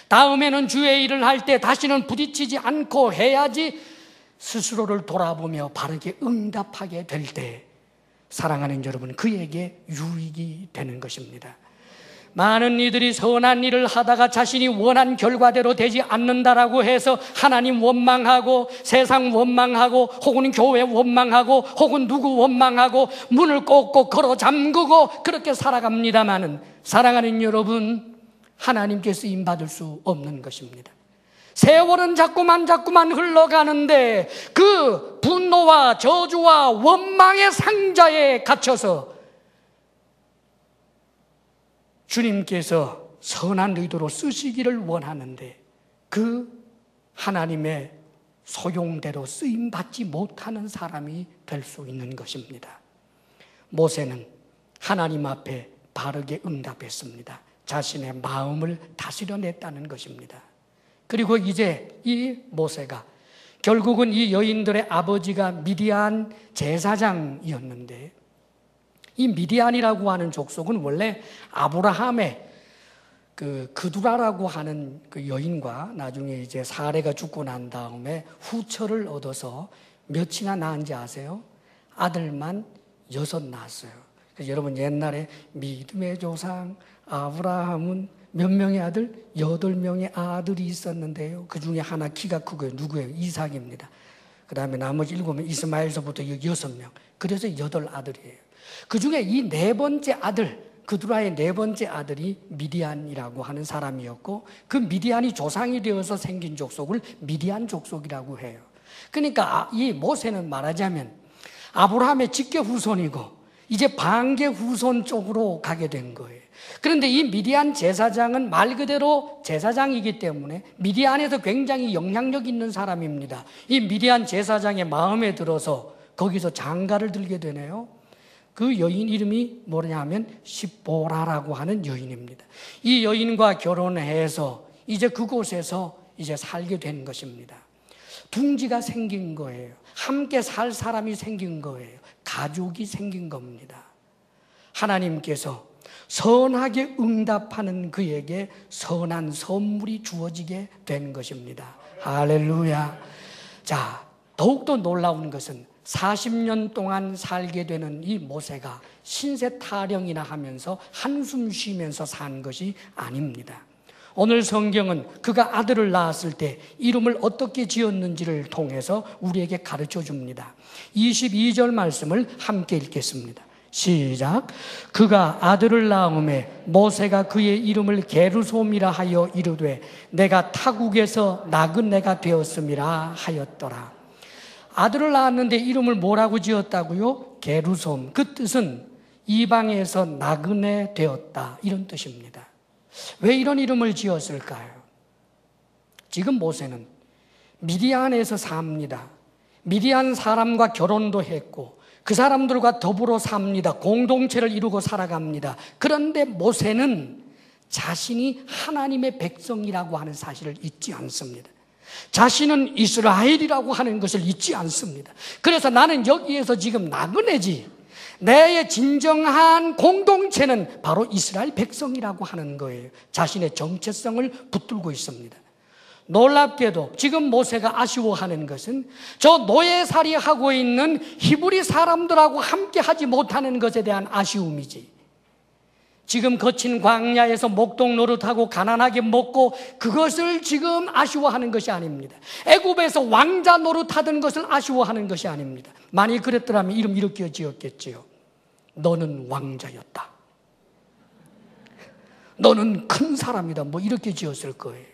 다음에는 주의 일을 할 때 다시는 부딪히지 않고 해야지, 스스로를 돌아보며 바르게 응답하게 될 때 사랑하는 여러분, 그에게 유익이 되는 것입니다. 많은 이들이 선한 일을 하다가 자신이 원한 결과대로 되지 않는다라고 해서 하나님 원망하고 세상 원망하고 혹은 교회 원망하고 혹은 누구 원망하고 문을 꼭꼭 걸어 잠그고 그렇게 살아갑니다마는, 사랑하는 여러분, 하나님께 쓰임받을 수 없는 것입니다. 세월은 자꾸만 흘러가는데 그 분노와 저주와 원망의 상자에 갇혀서 주님께서 선한 의도로 쓰시기를 원하는데 그 하나님의 소용대로 쓰임받지 못하는 사람이 될 수 있는 것입니다. 모세는 하나님 앞에 바르게 응답했습니다. 자신의 마음을 다스려냈다는 것입니다. 그리고 이제 이 모세가 결국은 이 여인들의 아버지가 미디안 제사장이었는데, 이 미디안이라고 하는 족속은 원래 아브라함의 그두라라고 하는 그 여인과 나중에 이제 사레가 죽고 난 다음에 후처를 얻어서 몇이나 낳은지 아세요? 아들만 6 낳았어요. 그래서 여러분, 옛날에 믿음의 조상 아브라함은 몇 명의 아들? 8명의 아들이 있었는데요. 그 중에 하나 키가 크고요. 누구예요? 이삭입니다. 그 다음에 나머지 7명, 이스마엘서부터 6명. 그래서 8아들이에요. 그 중에 이 4번째 아들, 그두라의 4번째 아들이 미디안이라고 하는 사람이었고, 그 미디안이 조상이 되어서 생긴 족속을 미디안 족속이라고 해요. 그러니까 이 모세는 말하자면 아브라함의 직계 후손이고 이제 반계 후손 쪽으로 가게 된 거예요. 그런데 이 미디안 제사장은 말 그대로 제사장이기 때문에 미디안에서 굉장히 영향력 있는 사람입니다. 이 미디안 제사장의 마음에 들어서 거기서 장가를 들게 되네요. 그 여인 이름이 뭐냐 하면 십보라라고 하는 여인입니다. 이 여인과 결혼해서 이제 그곳에서 이제 살게 된 것입니다. 둥지가 생긴 거예요. 함께 살 사람이 생긴 거예요. 가족이 생긴 겁니다. 하나님께서 선하게 응답하는 그에게 선한 선물이 주어지게 된 것입니다. 할렐루야. 자, 더욱더 놀라운 것은 40년 동안 살게 되는 이 모세가 신세 타령이나 하면서 한숨 쉬면서 산 것이 아닙니다. 오늘 성경은 그가 아들을 낳았을 때 이름을 어떻게 지었는지를 통해서 우리에게 가르쳐 줍니다. 22절 말씀을 함께 읽겠습니다. 시작. 그가 아들을 낳음에 모세가 그의 이름을 게르솜이라 하여 이르되 내가 타국에서 나그네가 되었음이라 하였더라. 아들을 낳았는데 이름을 뭐라고 지었다고요? 게르솜. 그 뜻은 이방에서 나그네 되었다, 이런 뜻입니다. 왜 이런 이름을 지었을까요? 지금 모세는 미디안에서 삽니다. 미디안 사람과 결혼도 했고 그 사람들과 더불어 삽니다. 공동체를 이루고 살아갑니다. 그런데 모세는 자신이 하나님의 백성이라고 하는 사실을 잊지 않습니다. 자신은 이스라엘이라고 하는 것을 잊지 않습니다. 그래서 나는 여기에서 지금 나그네지, 내 진정한 공동체는 바로 이스라엘 백성이라고 하는 거예요. 자신의 정체성을 붙들고 있습니다. 놀랍게도 지금 모세가 아쉬워하는 것은 저 노예살이 하고 있는 히브리 사람들하고 함께 하지 못하는 것에 대한 아쉬움이지, 지금 거친 광야에서 목동 노릇하고 가난하게 먹고 그것을 지금 아쉬워하는 것이 아닙니다. 애굽에서 왕자 노릇하던 것을 아쉬워하는 것이 아닙니다. 만약 그랬더라면 이름 이렇게 지었겠지요. 너는 왕자였다, 너는 큰 사람이다, 뭐 이렇게 지었을 거예요.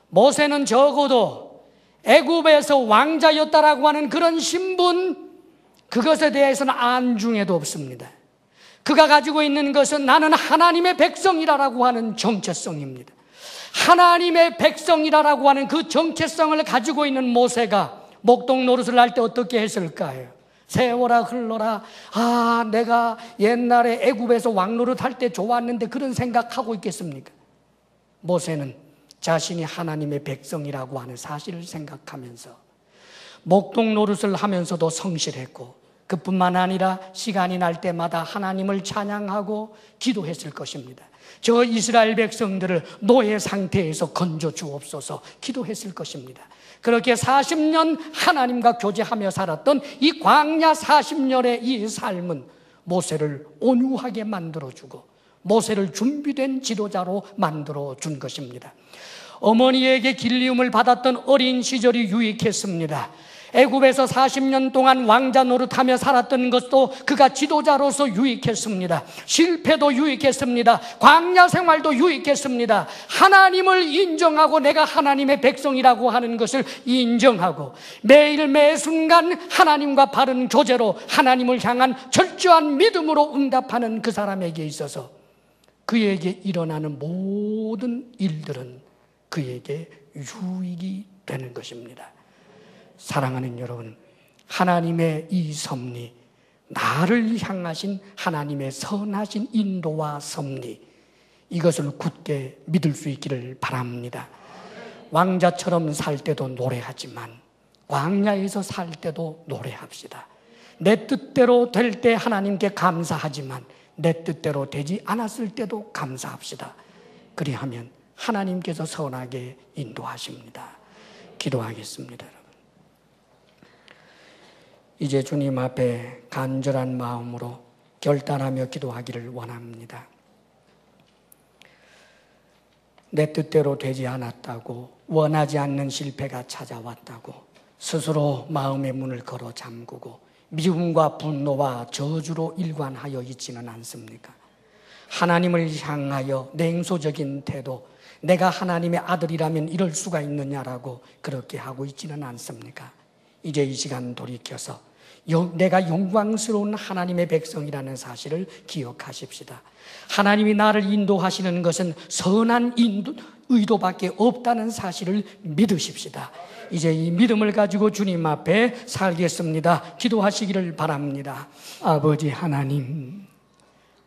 모세는 적어도 애굽에서 왕자였다라고 하는 그런 신분, 그것에 대해서는 안중에도 없습니다. 그가 가지고 있는 것은 나는 하나님의 백성이라고 하는 정체성입니다. 하나님의 백성이라고 하는 그 정체성을 가지고 있는 모세가 목동 노릇을 할 때 어떻게 했을까요? 세월아 흘러라, 아 내가 옛날에 애굽에서 왕노릇 할 때 좋았는데, 그런 생각하고 있겠습니까? 모세는 자신이 하나님의 백성이라고 하는 사실을 생각하면서 목동 노릇을 하면서도 성실했고, 그뿐만 아니라 시간이 날 때마다 하나님을 찬양하고 기도했을 것입니다. 저 이스라엘 백성들을 노예 상태에서 건져 주옵소서 기도했을 것입니다. 그렇게 40년 하나님과 교제하며 살았던 이 광야 40년의 이 삶은 모세를 온유하게 만들어주고 모세를 준비된 지도자로 만들어준 것입니다. 어머니에게 길리움을 받았던 어린 시절이 유익했습니다. 애굽에서 40년 동안 왕자 노릇하며 살았던 것도 그가 지도자로서 유익했습니다. 실패도 유익했습니다. 광야 생활도 유익했습니다. 하나님을 인정하고 내가 하나님의 백성이라고 하는 것을 인정하고 매일 매 순간 하나님과 바른 교제로 하나님을 향한 철저한 믿음으로 응답하는 그 사람에게 있어서 그에게 일어나는 모든 일들은 그에게 유익이 되는 것입니다. 사랑하는 여러분, 하나님의 이 섭리, 나를 향하신 하나님의 선하신 인도와 섭리, 이것을 굳게 믿을 수 있기를 바랍니다. 왕자처럼 살 때도 노래하지만 광야에서 살 때도 노래합시다. 내 뜻대로 될 때 하나님께 감사하지만 내 뜻대로 되지 않았을 때도 감사합시다. 그리하면 하나님께서 선하게 인도하십니다. 기도하겠습니다. 이제 주님 앞에 간절한 마음으로 결단하며 기도하기를 원합니다. 내 뜻대로 되지 않았다고, 원하지 않는 실패가 찾아왔다고 스스로 마음의 문을 걸어 잠그고 미움과 분노와 저주로 일관하여 있지는 않습니까? 하나님을 향하여 냉소적인 태도, 내가 하나님의 아들이라면 이럴 수가 있느냐라고 그렇게 하고 있지는 않습니까? 이제 이 시간 돌이켜서 내가 영광스러운 하나님의 백성이라는 사실을 기억하십시다. 하나님이 나를 인도하시는 것은 선한 의도밖에 없다는 사실을 믿으십시다. 이제 이 믿음을 가지고 주님 앞에 살겠습니다. 기도하시기를 바랍니다. 아버지 하나님,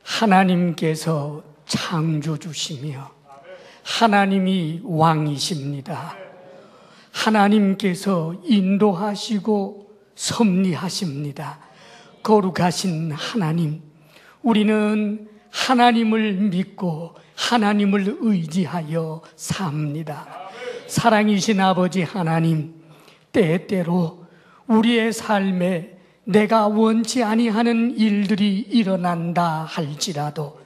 하나님께서 창조주시며 하나님이 왕이십니다. 하나님께서 인도하시고 섭리하십니다. 거룩하신 하나님, 우리는 하나님을 믿고 하나님을 의지하여 삽니다. 사랑이신 아버지 하나님, 때때로 우리의 삶에 내가 원치 아니하는 일들이 일어난다 할지라도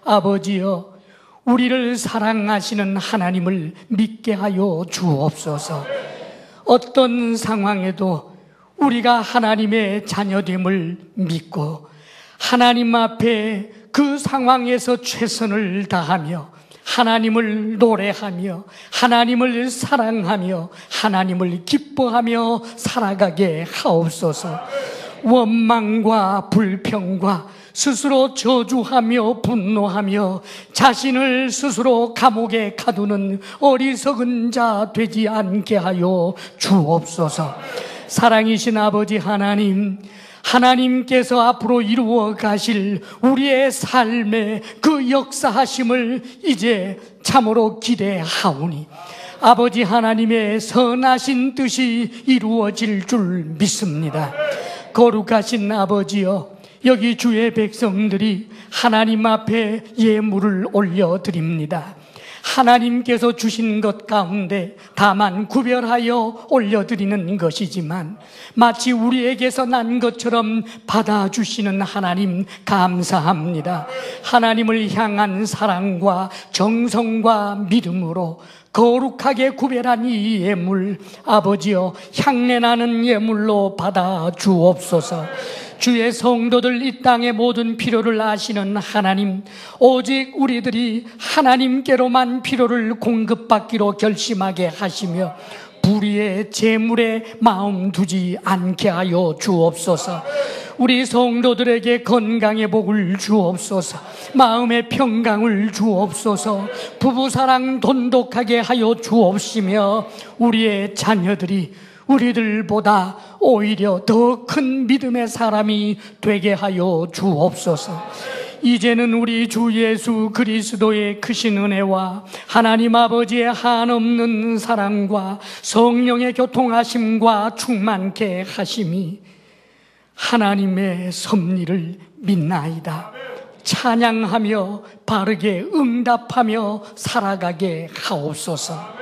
아버지여, 우리를 사랑하시는 하나님을 믿게 하여 주옵소서. 어떤 상황에도 우리가 하나님의 자녀됨을 믿고 하나님 앞에 그 상황에서 최선을 다하며 하나님을 노래하며 하나님을 사랑하며 하나님을 기뻐하며 살아가게 하옵소서. 원망과 불평과 스스로 저주하며 분노하며 자신을 스스로 감옥에 가두는 어리석은 자 되지 않게 하여 주옵소서. 사랑이신 아버지 하나님, 하나님께서 앞으로 이루어 가실 우리의 삶의 그 역사하심을 이제 참으로 기대하오니 아버지 하나님의 선하신 뜻이 이루어질 줄 믿습니다. 거룩하신 아버지여, 여기 주의 백성들이 하나님 앞에 예물을 올려드립니다. 하나님께서 주신 것 가운데 다만 구별하여 올려드리는 것이지만 마치 우리에게서 난 것처럼 받아주시는 하나님 감사합니다. 하나님을 향한 사랑과 정성과 믿음으로 거룩하게 구별한 이 예물, 아버지여, 향내나는 예물로 받아 주옵소서. 주의 성도들, 이 땅의 모든 필요를 아시는 하나님, 오직 우리들이 하나님께로만 필요를 공급받기로 결심하게 하시며 불의의 재물에 마음 두지 않게 하여 주옵소서. 우리 성도들에게 건강의 복을 주옵소서. 마음의 평강을 주옵소서. 부부사랑 돈독하게 하여 주옵시며 우리의 자녀들이 우리들보다 오히려 더 큰 믿음의 사람이 되게 하여 주옵소서. 이제는 우리 주 예수 그리스도의 크신 은혜와 하나님 아버지의 한없는 사랑과 성령의 교통하심과 충만케 하심이 하나님의 섭리를 믿나이다. 찬양하며 바르게 응답하며 살아가게 하옵소서.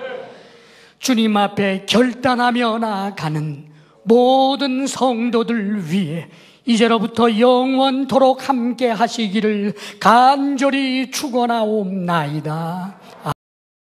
주님 앞에 결단하며 나아가는 모든 성도들 위해 이제로부터 영원토록 함께 하시기를 간절히 축원하옵나이다.